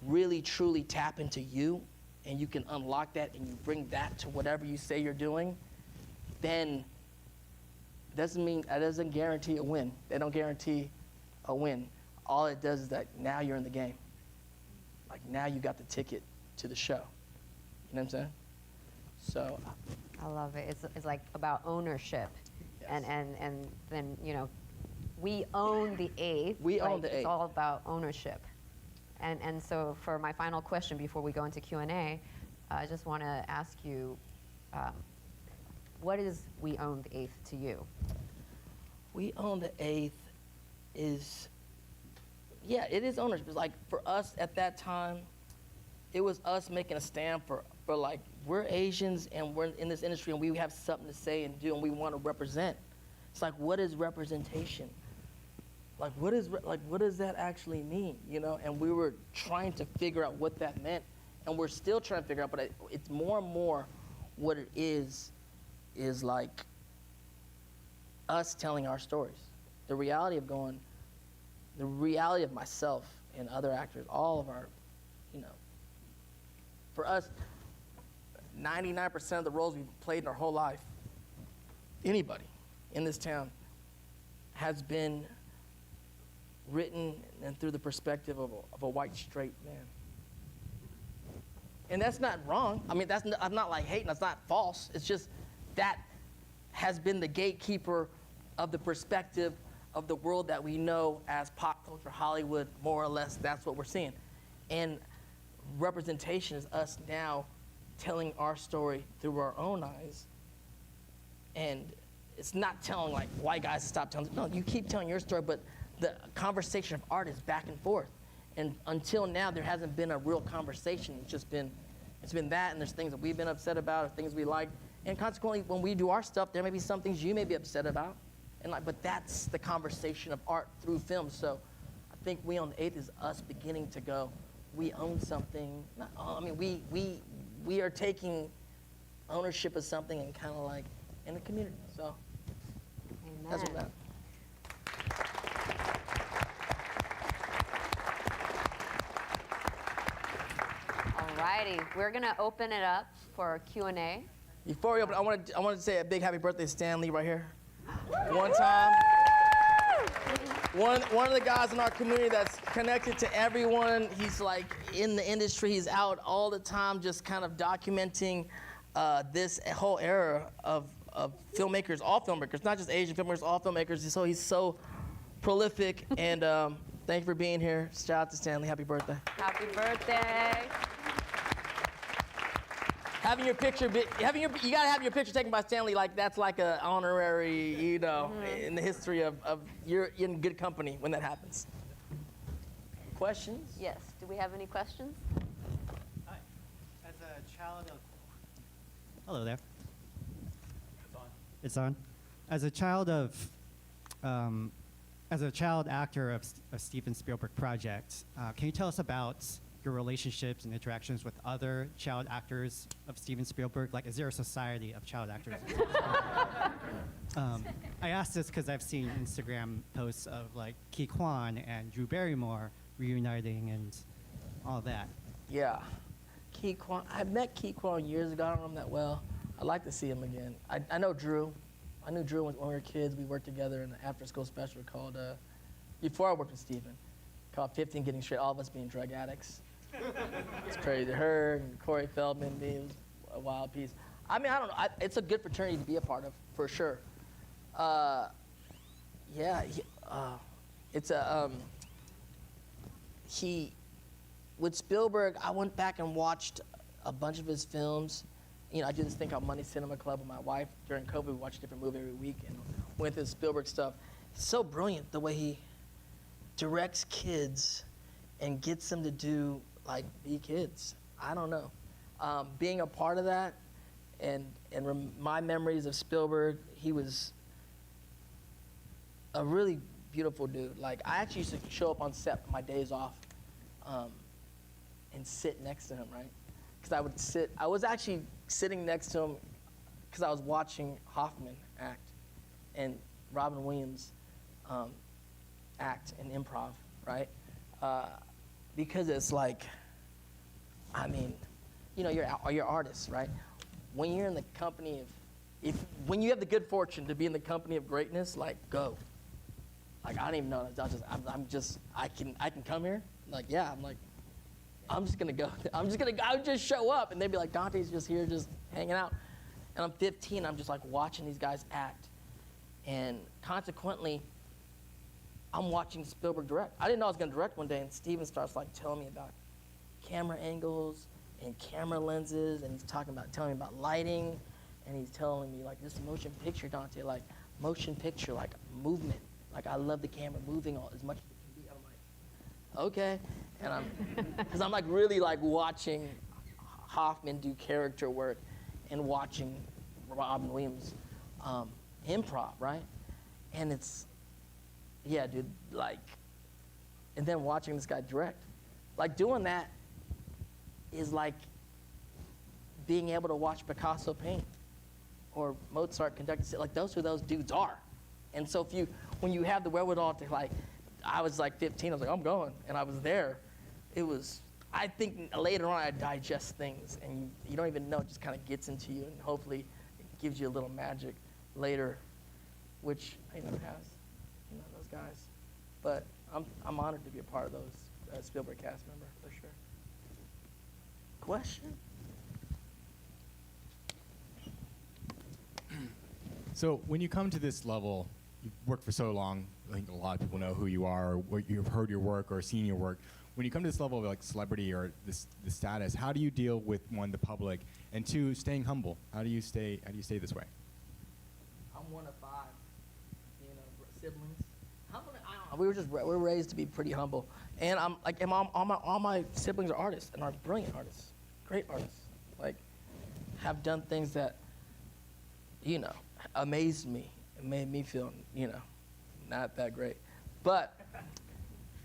really, truly tap into you, and you can unlock that and you bring that to whatever you say you're doing, then that doesn't guarantee a win. They don't guarantee a win. All it does is that now you're in the game. Like now you got the ticket to the show. You know what I'm saying? So I love it. It's like about ownership. Yes. And then, you know, we own the eighth. We own the It's eighth. all about ownership. And so for my final question before we go into Q&A, I just want to ask you, what is We Own the Eighth to you? We Own the Eighth is, yeah, it is ownership. It's like for us at that time, it was us making a stand for like, we're Asians and we're in this industry and we have something to say and do and we want to represent. It's like, what is representation? Like, what does that actually mean, you know? And we were trying to figure out what that meant, and we're still trying to figure out, but it's more and more what it is like us telling our stories. The reality of myself and other actors, all of our, you know, for us, 99% of the roles we've played in our whole life, anybody in this town, has been written and through the perspective of a white straight man. And that's not wrong. I mean, I'm not like hating, that's not false. It's just that has been the gatekeeper of the perspective of the world that we know as pop culture, Hollywood, more or less, that's what we're seeing. And representation is us now telling our story through our own eyes. And it's not telling like white guys to stop telling, no, you keep telling your story, but the conversation of art is back and forth. And until now, there hasn't been a real conversation. It's been that, and there's things that we've been upset about, or things we like. And consequently, when we do our stuff, there may be some things you may be upset about. And like, but that's the conversation of art through film. So I think We Own the Eighth is us beginning to go, we own something. We are taking ownership of something and kind of like in the community. So that's what that. Alrighty, we're gonna open it up for Q&A. Before we open, I want to say a big happy birthday to Stan Lee right here. One time. One of the guys in our community that's connected to everyone. He's like in the industry. He's out all the time, just kind of documenting this whole era of filmmakers, all filmmakers, not just Asian filmmakers, all filmmakers. So he's so prolific. And thank you for being here. Shout out to Stan Lee. Happy birthday. Happy birthday. You gotta have your picture taken by Stan Lee, like that's like an honorary, you know, in the history of you're in good company when that happens. Questions? Yes, do we have any questions? Hi. As a child of... Hello there. It's on. It's on. As a child actor of Steven Spielberg project, can you tell us about your relationships and interactions with other child actors of Steven Spielberg? Like, is there a society of child actors? I asked this because I've seen Instagram posts of like Ki Kwan and Drew Barrymore reuniting and all that. Yeah. Ki Kwan, I met Ki Kwan years ago. I don't know him that well. I'd like to see him again. I know Drew. I knew Drew when we were kids. We worked together in an after-school special called, before I worked with Steven, called 15 Getting Straight, all of us being drug addicts. It's crazy. Her and Corey Feldman being a wild piece. I mean, I don't know. It's a good fraternity to be a part of, for sure. with Spielberg, I went back and watched a bunch of his films. You know, I did this thing called Money Cinema Club with my wife. During COVID, we watched a different movie every week and went through Spielberg stuff. It's so brilliant the way he directs kids and gets them to be kids. I don't know. Being a part of that and my memories of Spielberg, he was a really beautiful dude. Like, I actually used to show up on set my days off and sit next to him, right? Because I was actually sitting next to him because I was watching Hoffman act and Robin Williams act and improv, right? Because it's like, I mean, you know, you're artists, right? When you're in the company of, when you have the good fortune to be in the company of greatness, like, go. Like, I don't even know. I can come here. Like, yeah, I'm just gonna go. I would just show up, and they'd be like, Dante's just here, just hanging out. And I'm 15, I'm just like watching these guys act. And consequently, I'm watching Spielberg direct. I didn't know I was gonna direct one day, and Steven starts like telling me about camera angles and camera lenses, and he's telling me about lighting, and he's telling me like, this motion picture, Dante, like motion picture, like movement. Like, I love the camera moving as much as it can be. I'm like, okay. And because I'm like really like watching Hoffman do character work and watching Robin Williams improv, right? And it's, yeah, dude, like, and then watching this guy direct. Like, doing that is like being able to watch Picasso paint or Mozart conduct. Like, those who those dudes are. And so when you have the wherewithal to like, I was like 15, I was like, I'm going, and I was there. It was, I think later on I digest things, and you don't even know, it just kind of gets into you, and hopefully it gives you a little magic later, which it has, you know, those guys. But I'm honored to be a part of those Spielberg cast member, for sure. Question? So when you come to this level, you've worked for so long, I think a lot of people know who you are, or you've heard your work or seen your work. When you come to this level of like celebrity or this status, how do you deal with, one, the public, and two, staying humble? How do you stay this way? I'm one of 5, you know, siblings. I don't know. We're raised to be pretty humble, and I'm like, and all my siblings are artists and are brilliant artists, great artists. Like, have done things that, you know, amazed me and made me feel, you know, not that great. But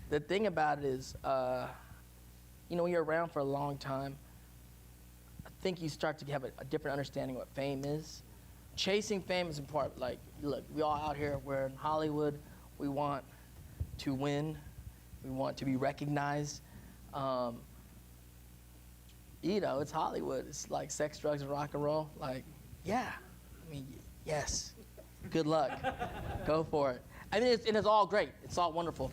the thing about it is, you know, when you're around for a long time, I think you start to have a different understanding of what fame is. Chasing fame is important. Like, look, we all out here, we're in Hollywood, we want to win, we want to be recognized. You know, it's Hollywood. It's like sex, drugs, and rock and roll. Like, yeah, I mean, yes, good luck, go for it. I mean, it's all great, it's all wonderful.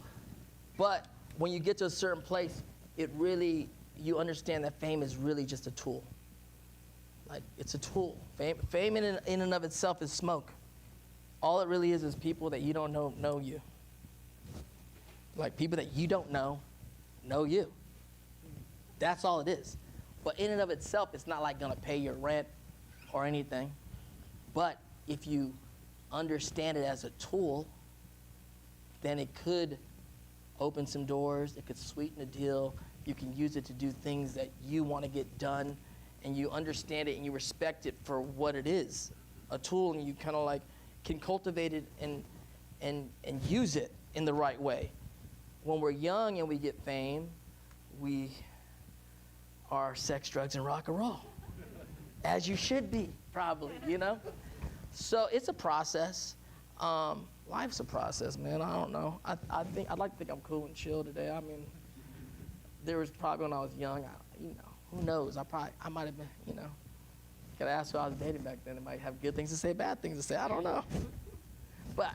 But when you get to a certain place, you understand that fame is really just a tool. Like, it's a tool. Fame in and of itself is smoke. All it really is people that you don't know you. Like, people that you don't know you. That's all it is. But in and of itself, it's not like gonna pay your rent or anything. But if you understand it as a tool, then it could open some doors, it could sweeten a deal, you can use it to do things that you want to get done, and you understand it and you respect it for what it is, a tool, and you kind of like can cultivate it and use it in the right way. When we're young and we get fame, we are sex, drugs, and rock and roll, as you should be, probably, you know? So it's a process. Life's a process, man. I don't know. I'd like to think I'm cool and chill today. I mean, there was probably when I was young, you know, who knows? I might have been, you know, could ask who I was dating back then. It might have good things to say, bad things to say. I don't know. But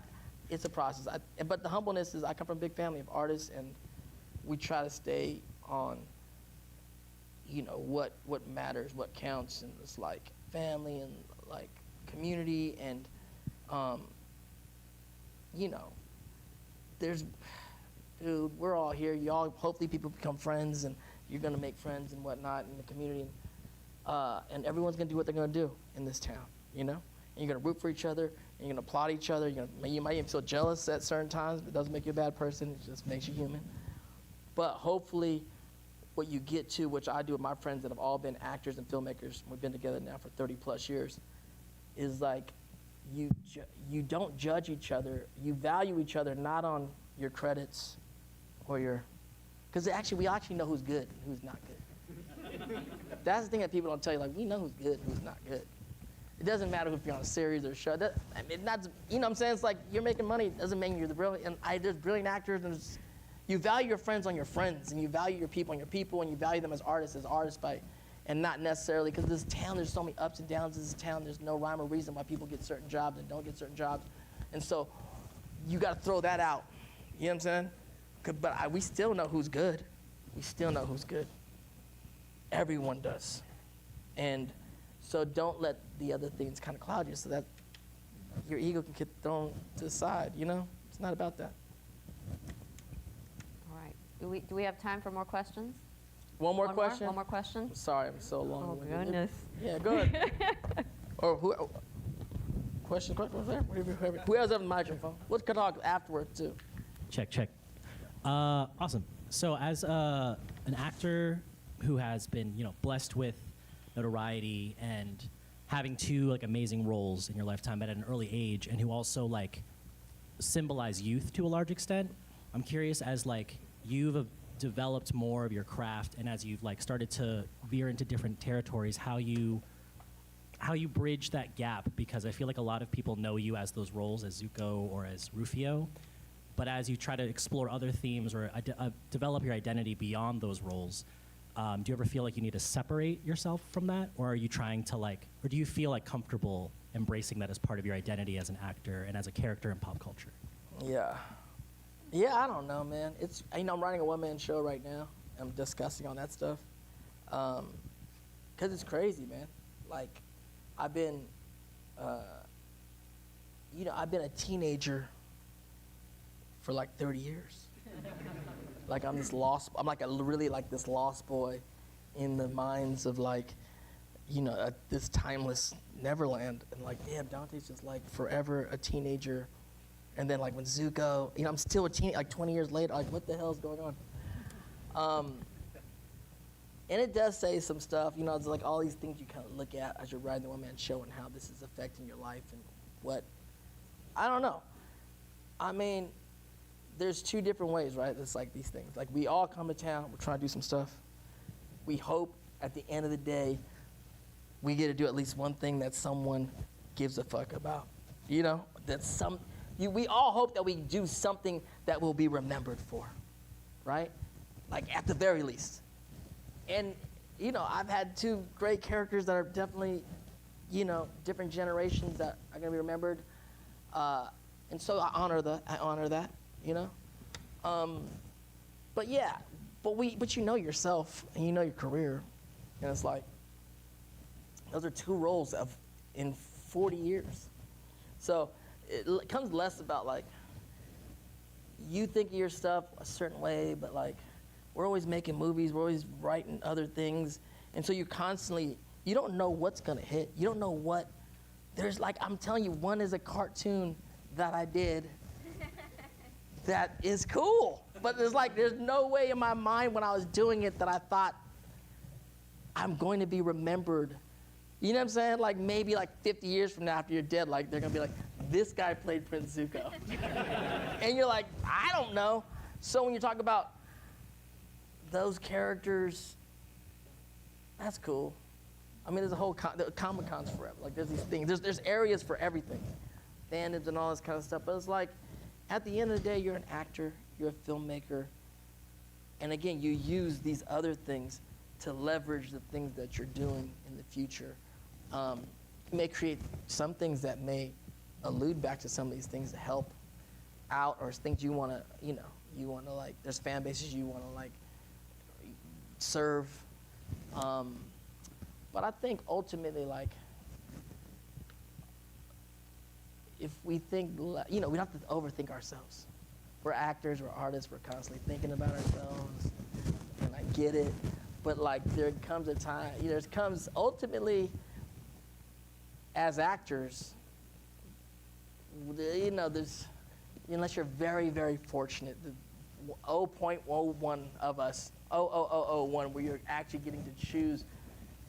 it's a process. But the humbleness is, I come from a big family of artists, and we try to stay on, you know, what matters, what counts, and it's like family and like community and, you know, there's dude, we're all here. Y'all, hopefully people become friends and you're gonna make friends and whatnot in the community. And everyone's gonna do what they're gonna do in this town, you know? And you're gonna root for each other, and you're gonna applaud each other. You might even feel jealous at certain times, but it doesn't make you a bad person, it just makes you human. But hopefully what you get to, which I do with my friends that have all been actors and filmmakers, we've been together now for 30 plus years, is like you don't judge each other, you value each other not on your credits or your, because we actually know who's good and who's not good. That's the thing that people don't tell you, like we know who's good and who's not good. It doesn't matter if you're on a series or a show. I mean, not, you know what I'm saying? It's like you're making money, it doesn't mean you're the brilliant, and there's brilliant actors, and you value your friends on your friends, and you value your people on your people, and you value them as artists by, and not necessarily, because this town, there's so many ups and downs in this town, there's no rhyme or reason why people get certain jobs and don't get certain jobs. And so you gotta throw that out, you know what I'm saying? But we still know who's good. We still know who's good. Everyone does. And so don't let the other things kind of cloud you so that your ego can get thrown to the side, you know? It's not about that. All right. Do we have time for more questions? One more question? One more question? Sorry, I'm so long. Oh, goodness. Yeah, go ahead. Or who? Question, whoever. Whoever's up the microphone. We'll talk afterward too. Check. Awesome. So as an actor who has been, blessed with notoriety and having two amazing roles in your lifetime at an early age, and who also symbolize youth to a large extent, I'm curious as you've developed more of your craft and as you've started to veer into different territories, how you bridge that gap, because I feel like a lot of people know you as those roles as Zuko or as Rufio, but as you try to explore other themes or develop your identity beyond those roles, do you ever feel like you need to separate yourself from that, or are you trying to or do you feel comfortable embracing that as part of your identity as an actor and as a character in pop culture? Yeah, I don't know, man. It's, I'm writing a one-man show right now. I'm discussing on that stuff. Cause it's crazy, man. I've been, I've been a teenager for 30 years. I'm this lost, I'm really this lost boy in the minds of this timeless Neverland. And damn, Dante's just forever a teenager. And then when Zuko, I'm still a teen, 20 years later, what the hell is going on? And it does say some stuff, it's all these things you kind of look at as you're writing the one-man show and how this is affecting your life and what, I don't know. I mean, there's two different ways, right? It's these things. We all come to town, we're trying to do some stuff. We hope at the end of the day, we get to do at least one thing that someone gives a fuck about. We all hope that we do something that we'll be remembered for, right? At the very least. And, I've had two great characters that are definitely, different generations that are gonna be remembered. And so I honor that, But yeah, but you know yourself and you know your career. And it's those are two roles in 40 years. So it comes less about you think of your stuff a certain way, but we're always making movies, we're always writing other things. And so you don't know what's gonna hit. You don't know what, there's I'm telling you, one is a cartoon that I did that is cool. But there's no way in my mind when I was doing it that I thought I'm going to be remembered. You know what I'm saying? Maybe 50 years from now after you're dead, they're gonna be this guy played Prince Zuko. And you're I don't know. So when you talk about those characters, that's cool. I mean, there's a whole Comic-Con's forever. There's these things. There's areas for everything, fandoms and all this kind of stuff. But it's at the end of the day, you're an actor, you're a filmmaker, and again, you use these other things to leverage the things that you're doing in the future. You may create some things that may allude back to some of these things to help out, or things you want to, there's fan bases you want to serve. But I think ultimately, if we think, we don't have to overthink ourselves. we're actors, we're artists, we're constantly thinking about ourselves, and I get it. But like, there comes a time, there comes ultimately, as actors, there's, unless you're very, very fortunate, the 0.01 of us, 0.0001, where you're actually getting to choose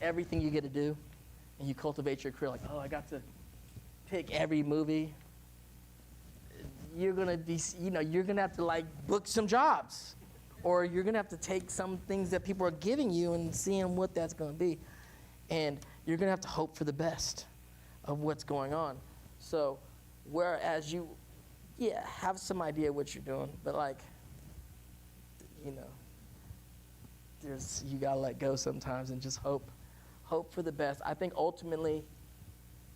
everything you get to do, and you cultivate your career like, oh, I got to pick every movie. You're gonna be, you're gonna have to like book some jobs, or you're gonna have to take some things that people are giving you and seeing what that's gonna be, and you're gonna have to hope for the best of what's going on. So, whereas you, have some idea what you're doing, but like, you gotta let go sometimes and just hope for the best. I think ultimately,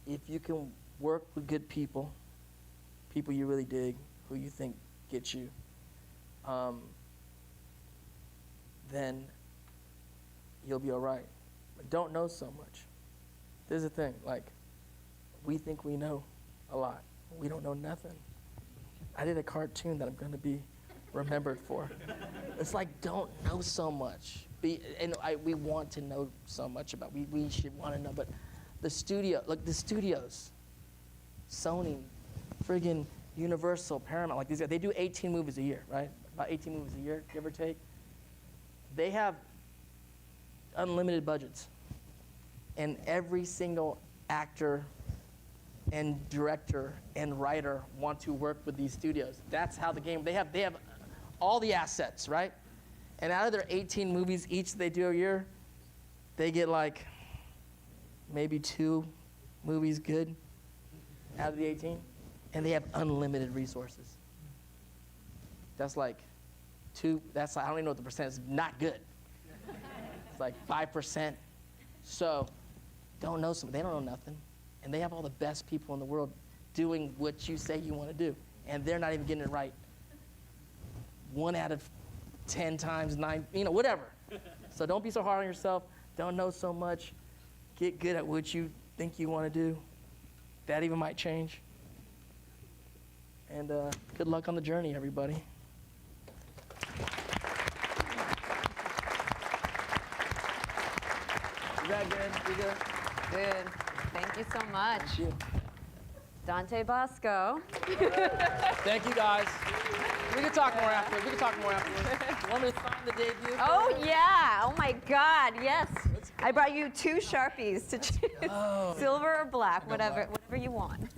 if you can work with good people you really dig, who you think get you, then you'll be all right. But don't know so much. There's the thing, like, we think we know a lot. We don't know nothing. I did a cartoon that I'm gonna be remembered for. It's like, don't know so much. We want to know so much about, we should want to know, but the studios, Sony, friggin' Universal, Paramount, like these guys, they do 18 movies a year, right? About 18 movies a year, give or take. They have unlimited budgets. And every single actor and director and writer want to work with these studios. That's how the game, they have all the assets, right? And out of their 18 movies each they do a year, they get like maybe 2 movies good out of the 18, and they have unlimited resources. That's like I don't even know what the percent is, not good. It's like 5%. So they don't know nothing. And they have all the best people in the world doing what you say you want to do. And they're not even getting it right. 1 out of 10 times 9, whatever. So don't be so hard on yourself. Don't know so much. Get good at what you think you want to do. That even might change. And good luck on the journey, everybody. Is that good? You good? Good. Thank you so much. Thank you. Dante Basco. Thank you, guys. We can talk more afterwards. You want me to sign the debut? Oh, yeah. Oh, my God. Yes. I brought you 2 Sharpies to choose. Silver or black, whatever you want.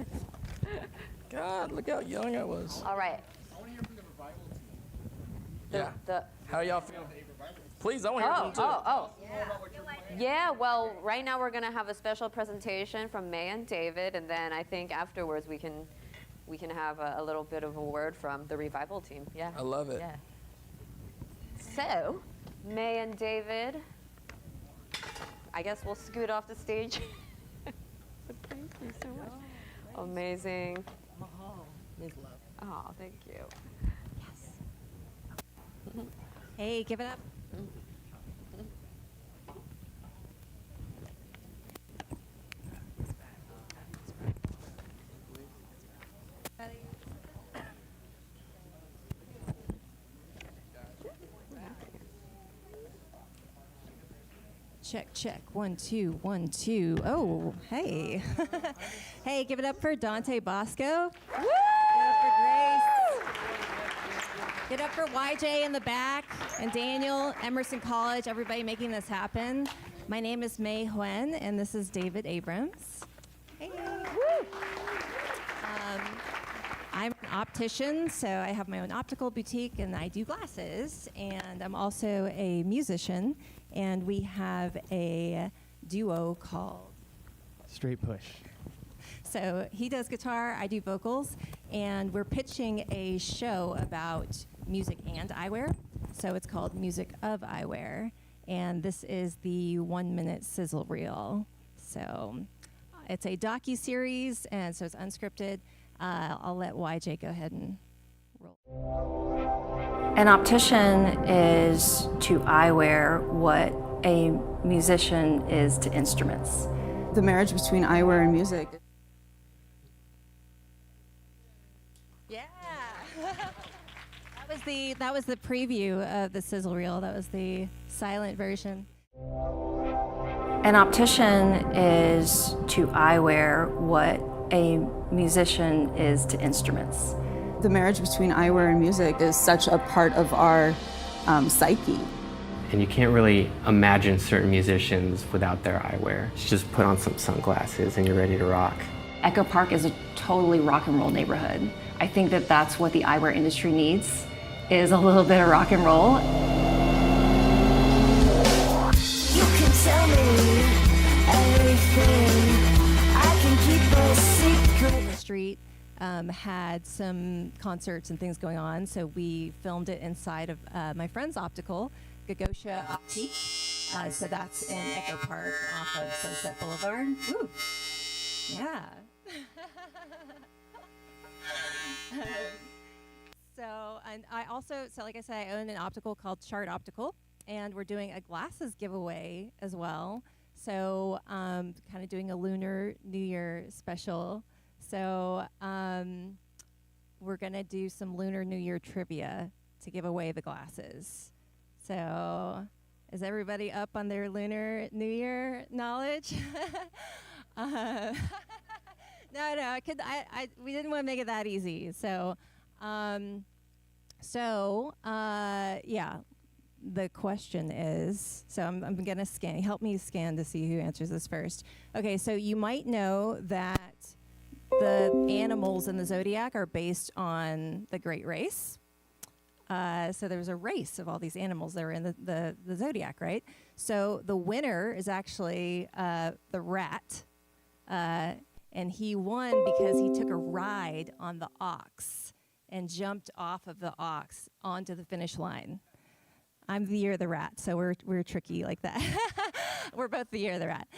God, look how young I was. All right. I want to hear from the revival team. The How y'all feel? Please, I want to hear from them too. Yeah, well, right now we're going to have a special presentation from May and David, and then I think afterwards we can have a little bit of a word from the revival team. Yeah. I love it. Yeah. So, May and David, I guess we'll scoot off the stage. Thank you so much. Amazing. Means love. Oh, thank you. Yes. Hey, give it up. Check, check. 1, 2, 1, 2. Oh, hey. Hey, give it up for Dante Basco. Woo! Give it up for Grace. Give it up for YJ in the back, and Daniel, Emerson College, everybody making this happen. My name is May Huen, and this is David Abrams. Hey. Woo! I'm an optician, so I have my own optical boutique, and I do glasses. And I'm also a musician, and we have a duo called Straight Push. So he does guitar, I do vocals, and we're pitching a show about music and eyewear. So it's called Music of Eyewear, and this is the 1-minute sizzle reel. So it's a docu-series, and so it's unscripted. I'll let YJ go ahead and roll. An optician is to eyewear what a musician is to instruments. The marriage between eyewear and music. Yeah. was the preview of the sizzle reel. That was the silent version. An optician is to eyewear what a musician is to instruments. The marriage between eyewear and music is such a part of our psyche. And you can't really imagine certain musicians without their eyewear. You just put on some sunglasses and you're ready to rock. Echo Park is a totally rock and roll neighborhood. I think that that's what the eyewear industry needs, is a little bit of rock and roll. You can tell me everything. I can keep a secret. The street had some concerts and things going on, so we filmed it inside of my friend's optical, Gagosha Optique. So that's in Echo Park off of Sunset Boulevard. Woo. Yeah. And I also, so like I said, I own an optical called Chart Optical, and we're doing a glasses giveaway as well. So kind of doing a Lunar New Year special. So we're gonna do some Lunar New Year trivia to give away the glasses. So is everybody up on their Lunar New Year knowledge? No, we didn't want to make it that easy. So, yeah, the question is, so I'm going to scan. Help me scan to see who answers this first. Okay, so you might know that the animals in the zodiac are based on the Great Race. So there was a race of all these animals that were in the zodiac, right? So the winner is actually the rat. And he won because he took a ride on the ox and jumped off of the ox onto the finish line. I'm the year of the rat, so we're tricky like that. We're both the year of the rat.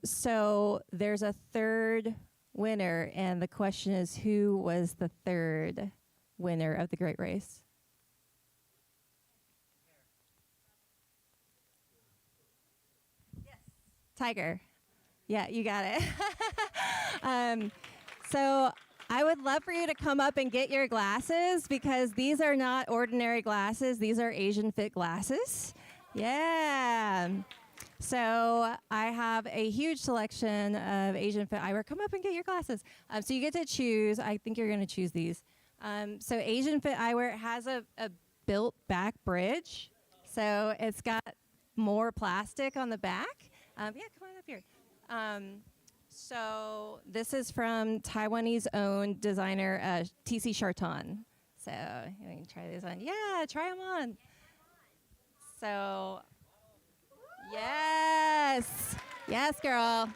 So there's a third winner, and the question is, who was the third winner of the Great Race? Yes. Tiger. Yeah, you got it. So I would love for you to come up and get your glasses, because these are not ordinary glasses. These are Asian fit glasses. Yeah. So I have a huge selection of Asian fit eyewear. Come up and get your glasses. So you get to choose. I think you're going to choose these. So Asian fit eyewear has a built back bridge. So it's got more plastic on the back. Yeah, come on up here. So this is from Taiwanese owned designer TC Charton. So you can try these on. Yeah, try them on. So yes, yes, girl.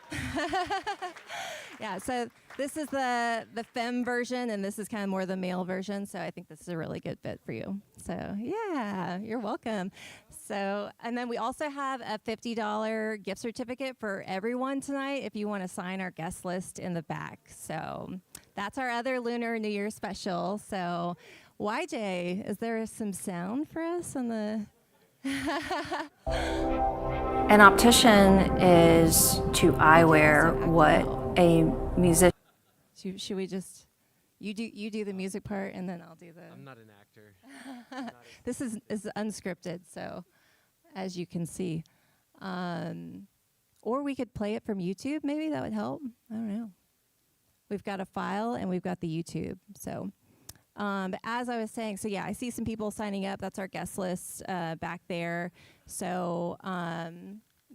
Yeah. So this is the femme version, and this is kind of more the male version. So I think this is a really good fit for you. So yeah, you're welcome. So, and then we also have a $50 gift certificate for everyone tonight if you want to sign our guest list in the back. So that's our other Lunar New Year special. So YJ, is there some sound for us on the... An optician is to eyewear what a musician... Should we just... You do the music part, and then I'll do the... I'm not an actor. This is unscripted, so as you can see. Or we could play it from YouTube, maybe that would help. I don't know. We've got a file, and we've got the YouTube. So but as I was saying, so yeah, I see some people signing up. That's our guest list back there. So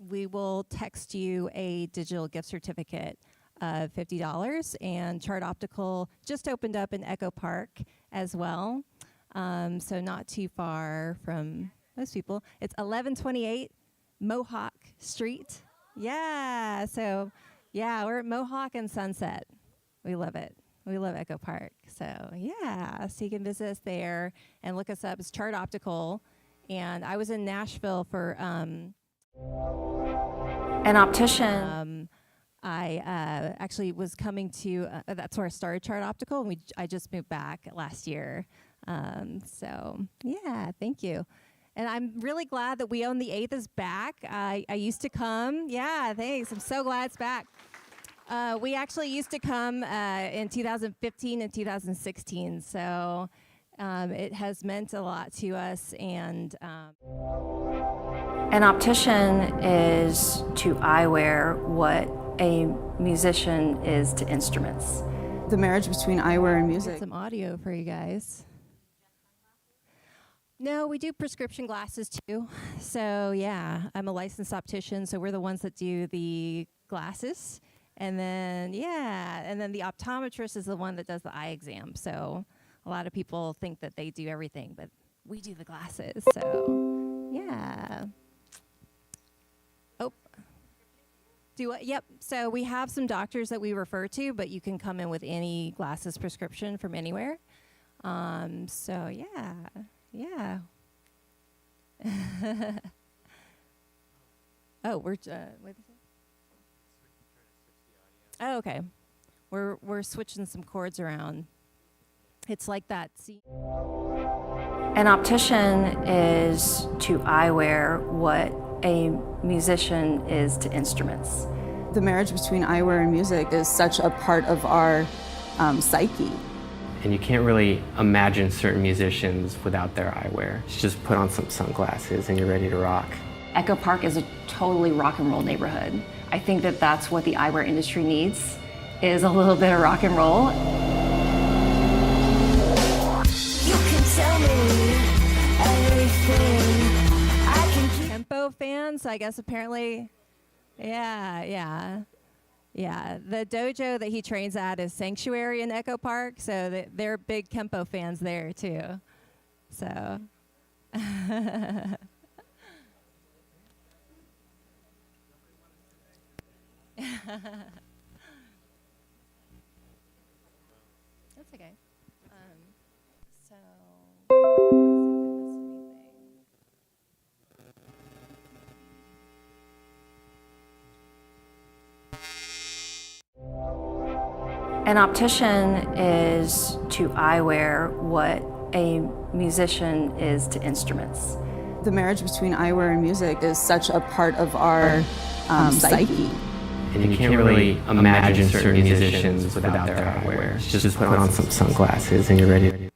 we will text you a digital gift certificate of $50, and Chart Optical just opened up in Echo Park as well. So not too far from most people. It's 1128 Mohawk Street. Yeah, so yeah, we're at Mohawk and Sunset. We love it. We love Echo Park. So yeah, so you can visit us there and look us up. It's Chart Optical. And I was in Nashville for an optician. I actually was coming to, that's where I started Chart Optical, and I just moved back last year. So yeah, thank you. And I'm really glad that We Own the 8th is back. I used to come. Yeah, thanks. I'm so glad it's back. We actually used to come in 2015 and 2016. So It has meant a lot to us, and An optician is to eyewear what a musician is to instruments. The marriage between eyewear and get music. some audio for you guys. No, we do prescription glasses too. So yeah, I'm a licensed optician, so we're the ones that do the glasses. And then the optometrist is the one that does the eye exam. So a lot of people think that they do everything, but we do the glasses. So yeah. Oh. Do what? Yep. So we have some doctors that we refer to, but you can come in with any glasses prescription from anywhere. So yeah. Yeah. Oh, what is it? Oh, okay. We're switching some chords around. It's like that. See? An optician is to eyewear what a musician is to instruments. The marriage between eyewear and music is such a part of our psyche. And you can't really imagine certain musicians without their eyewear. You just put on some sunglasses and you're ready to rock. Echo Park is a totally rock and roll neighborhood. I think that that's what the eyewear industry needs, is a little bit of rock and roll. You can tell me everything. I can keep Tempo fans, I guess apparently. Yeah. The dojo that he trains at is Sanctuary in Echo Park, so they're big Kempo fans there too. So. That's okay. So. An optician is to eyewear what a musician is to instruments. The marriage between eyewear and music is such a part of our psyche. And you can't really imagine certain musicians without their eyewear. You just put on some sunglasses and you're ready to.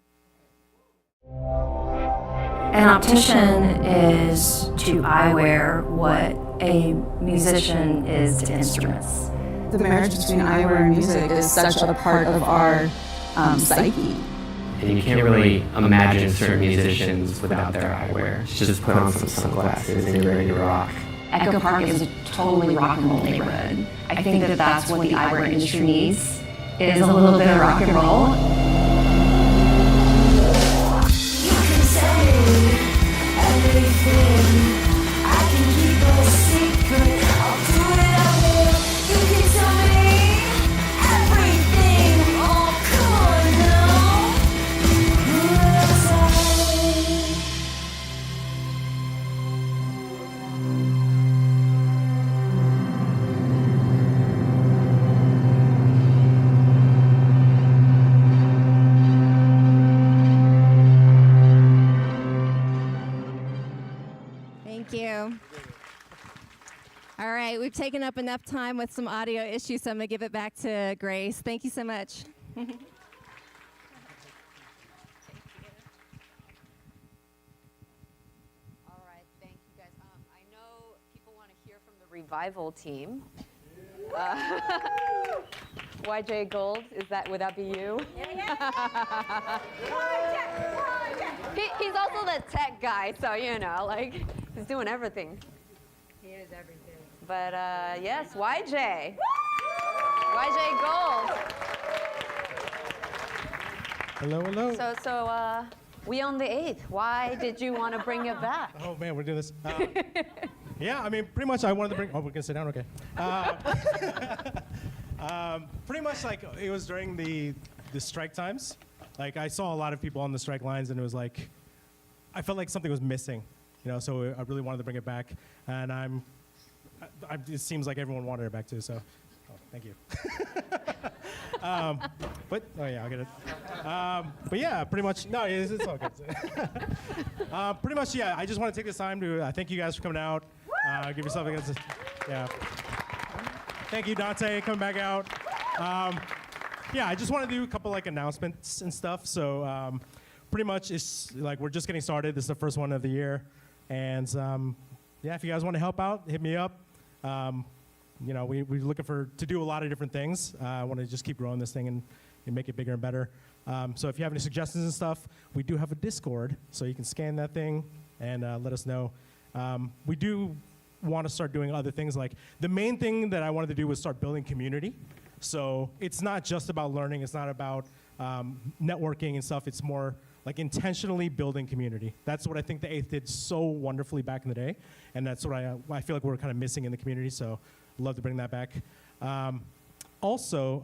An optician is to eyewear what a musician is to instruments. The marriage between eyewear and music is such a part of our psyche. And you can't really imagine certain musicians without their eyewear. You just put on some sunglasses and you're ready to rock. Echo Park is a totally rock and roll neighborhood. I think that that's what the eyewear industry needs, is a little bit of rock and roll. You can tell me everything. I can keep a secret. I'll do it all. You can tell me everything. Oh, come on now. Thank you. All right, we've taken up enough time with some audio issues, so I'm going to give it back to Grace. Thank you so much. All right, thank you guys. I know people want to hear from the revival team. YJ Gold, would that be you? He's also the tech guy, so he's doing everything. He is everything. But yes, YJ. YJ Gold. Hello. So we on the 8th. Why did you want to bring it back? Oh man, we're doing this. Yeah, I mean, pretty much I wanted to bring. Oh, we're gonna sit down, okay. Pretty much like it was during the strike times. Like I saw a lot of people on the strike lines, and it was like I felt like something was missing, So I really wanted to bring it back, and it seems like everyone wanted it back too. So, thank you. But I'll get it. But yeah, pretty much no, it's all good. Pretty much yeah. I just want to take this time to thank you guys for coming out. Give yourself a good. Yeah. Thank you, Dante, coming back out. Yeah, I just want to do a couple announcements and stuff. So pretty much it's like we're just getting started. This is the first one of the year, and yeah, if you guys want to help out, hit me up. You know, we're looking to do a lot of different things. I want to just keep growing this thing and make it bigger and better. So if you have any suggestions and stuff, we do have a Discord, so you can scan that thing and let us know. We do want to start doing other things. Like the main thing that I wanted to do was start building community. So it's not just about learning. It's not about networking and stuff. It's more like intentionally building community. That's what I think the 8th did so wonderfully back in the day, and that's what I feel like we're kind of missing in the community. So I'd love to bring that back. Also,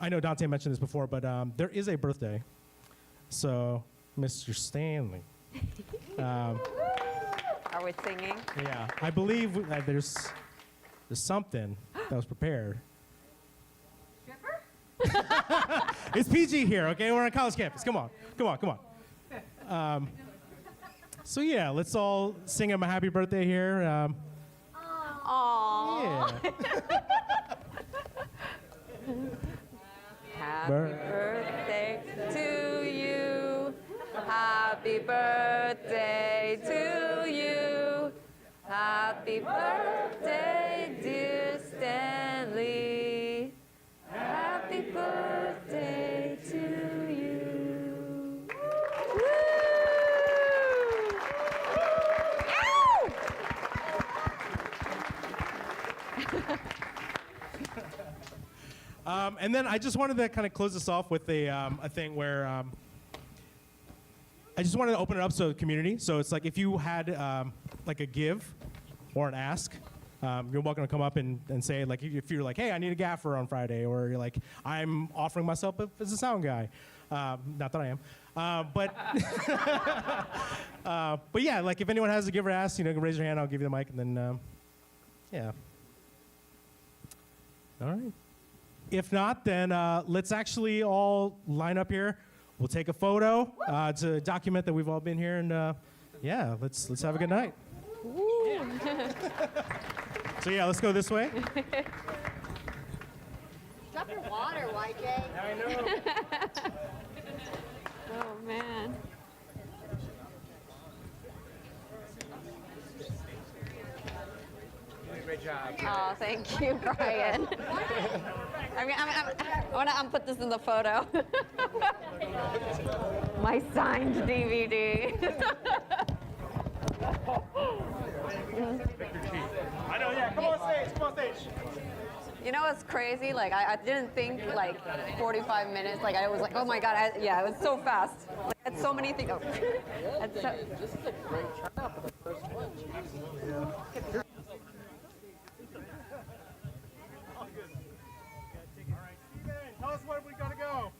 I know Dante mentioned this before, but there is a birthday. So, Mr. Stanley. Are we singing? Yeah, I believe there's something that was prepared. It's PG here, okay? We're on college campus. Come on. So yeah, let's all sing him a happy birthday here. Aww. Yeah. Happy birthday to you. Happy birthday to you. Happy birthday, dear Stanley. Happy birthday to you. Woo! And then I just wanted to kind of close this off with a thing where I just wanted to open it up to the community. So it's like if you had like a give or an ask, you're welcome to come up and say, like, if you're like, hey, I need a gaffer on Friday, or you're like, I'm offering myself up as a sound guy. Not that I am. But yeah, like if anyone has a give or ask, you know, raise your hand, I'll give you the mic, and then, yeah. All right. If not, then let's actually all line up here. We'll take a photo to document that we've all been here, and yeah, let's have a good night. So yeah, let's go this way. Drop your water, YJ. I know. Oh, man. Great job. Oh, thank you, Brian. I want to put this in the photo. My signed DVD. I know, yeah. Come on stage. You know what's crazy? Like, I didn't think, like, 45 minutes. Like, I was like, oh, my God. Yeah, it was so fast. Like, I had so many things. Oh. This is a great turnout for the first one. Tell us where we gotta go.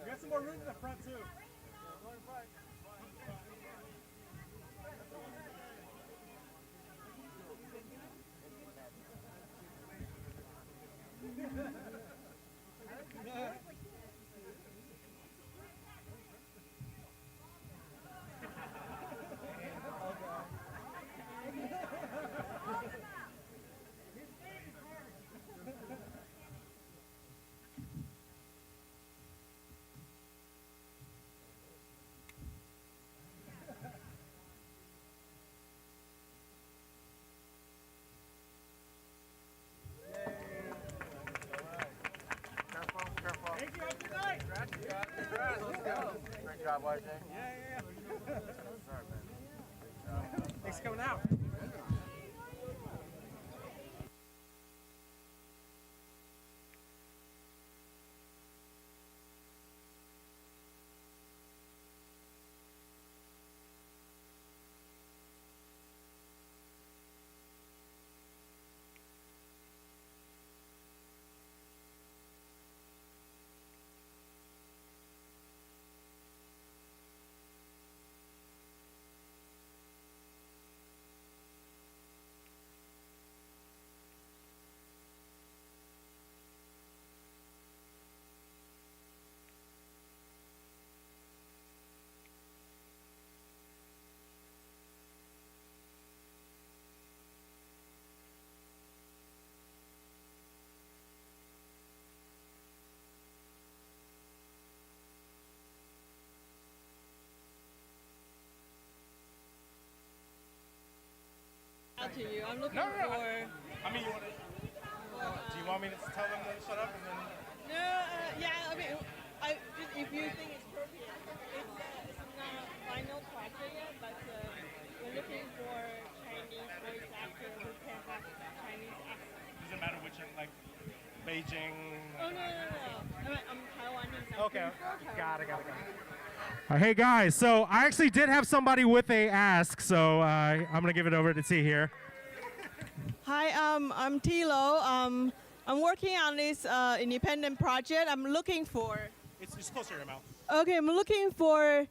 We got some more room in the front too. Thank you. Have a good night. Let's go. Great job, YJ. Yeah. Thanks for coming out. up to you. I'm looking No. for. I mean, do you want me to tell them to shut up and then? No, yeah. I mean, if you think it's appropriate, it's not a final project yet, but we're looking for Chinese voice actor who can have Chinese accent. Does it matter which, like, Beijing? Oh no. I'm Taiwanese. Okay. Got it. Hey guys, so I actually did have somebody with a ask, so I'm gonna give it over to T here. Hi, I'm Tilo. I'm working on this independent project. I'm looking for. It's closer to your mouth. Okay, I'm looking for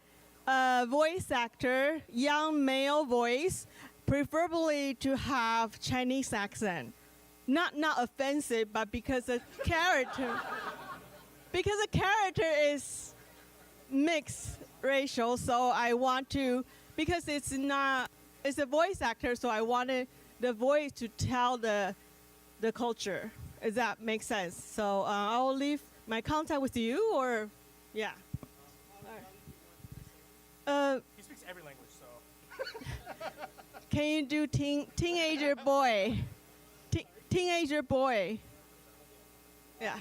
a voice actor, young male voice, preferably to have Chinese accent. Not offensive, but because the character is mixed racial, so I want to, because it's a voice actor, so I wanted the voice to tell the culture. Does that make sense? So I'll leave my contact with you, or yeah. He speaks every language, so. Can you do teenager boy? Teenager boy. Yeah.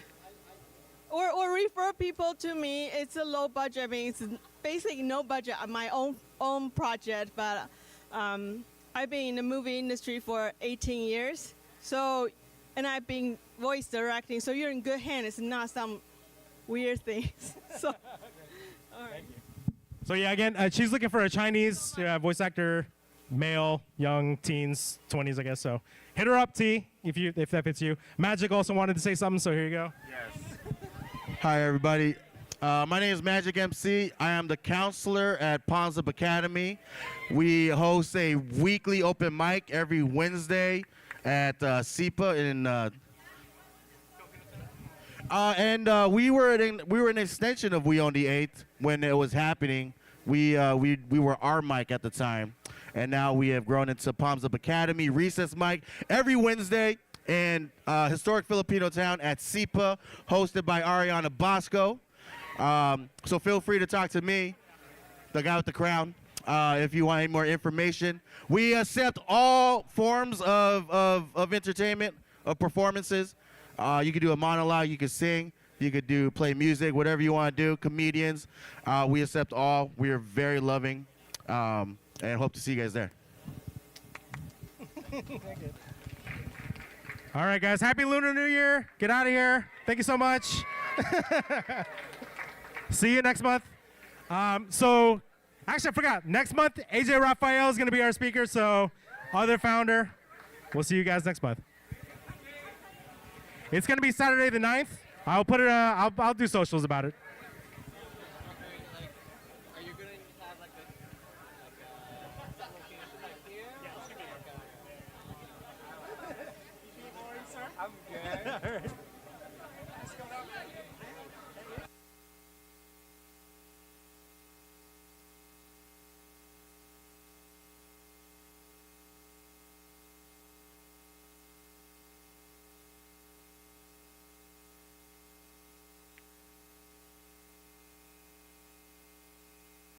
Or refer people to me. It's a low budget. I mean, it's basically no budget on my own project, but I've been in the movie industry for 18 years. So, and I've been voice directing. So you're in good hands. It's not some weird things. So, all right. So yeah, again, she's looking for a Chinese voice actor, male, young, teens, 20s, I guess. So hit her up, T, if that fits you. Magic also wanted to say something, so here you go. Yes. Hi, everybody. My name is Magic MC. I am the counselor at Pawns Up Academy. We host a weekly open mic every Wednesday at SEPA in. We were an extension of We Own the 8th when it was happening. We were our mic at the time, and now we have grown into Palms Up Academy recess mic every Wednesday in historic Filipino town at SEPA, hosted by Ariana Basco. So feel free to talk to me, the guy with the crown, if you want any more information. We accept all forms of entertainment, of performances. You could do a monologue, you could sing, you could play music, whatever you want to do, comedians. We accept all. We are very loving, and hope to see you guys there. All right, guys. Happy Lunar New Year. Get out of here. Thank you so much. See you next month. So, actually, I forgot. Next month, AJ Raphael is going to be our speaker. So, other founder. We'll see you guys next month. It's going to be Saturday the 9th. I'll put it. I'll do socials about it.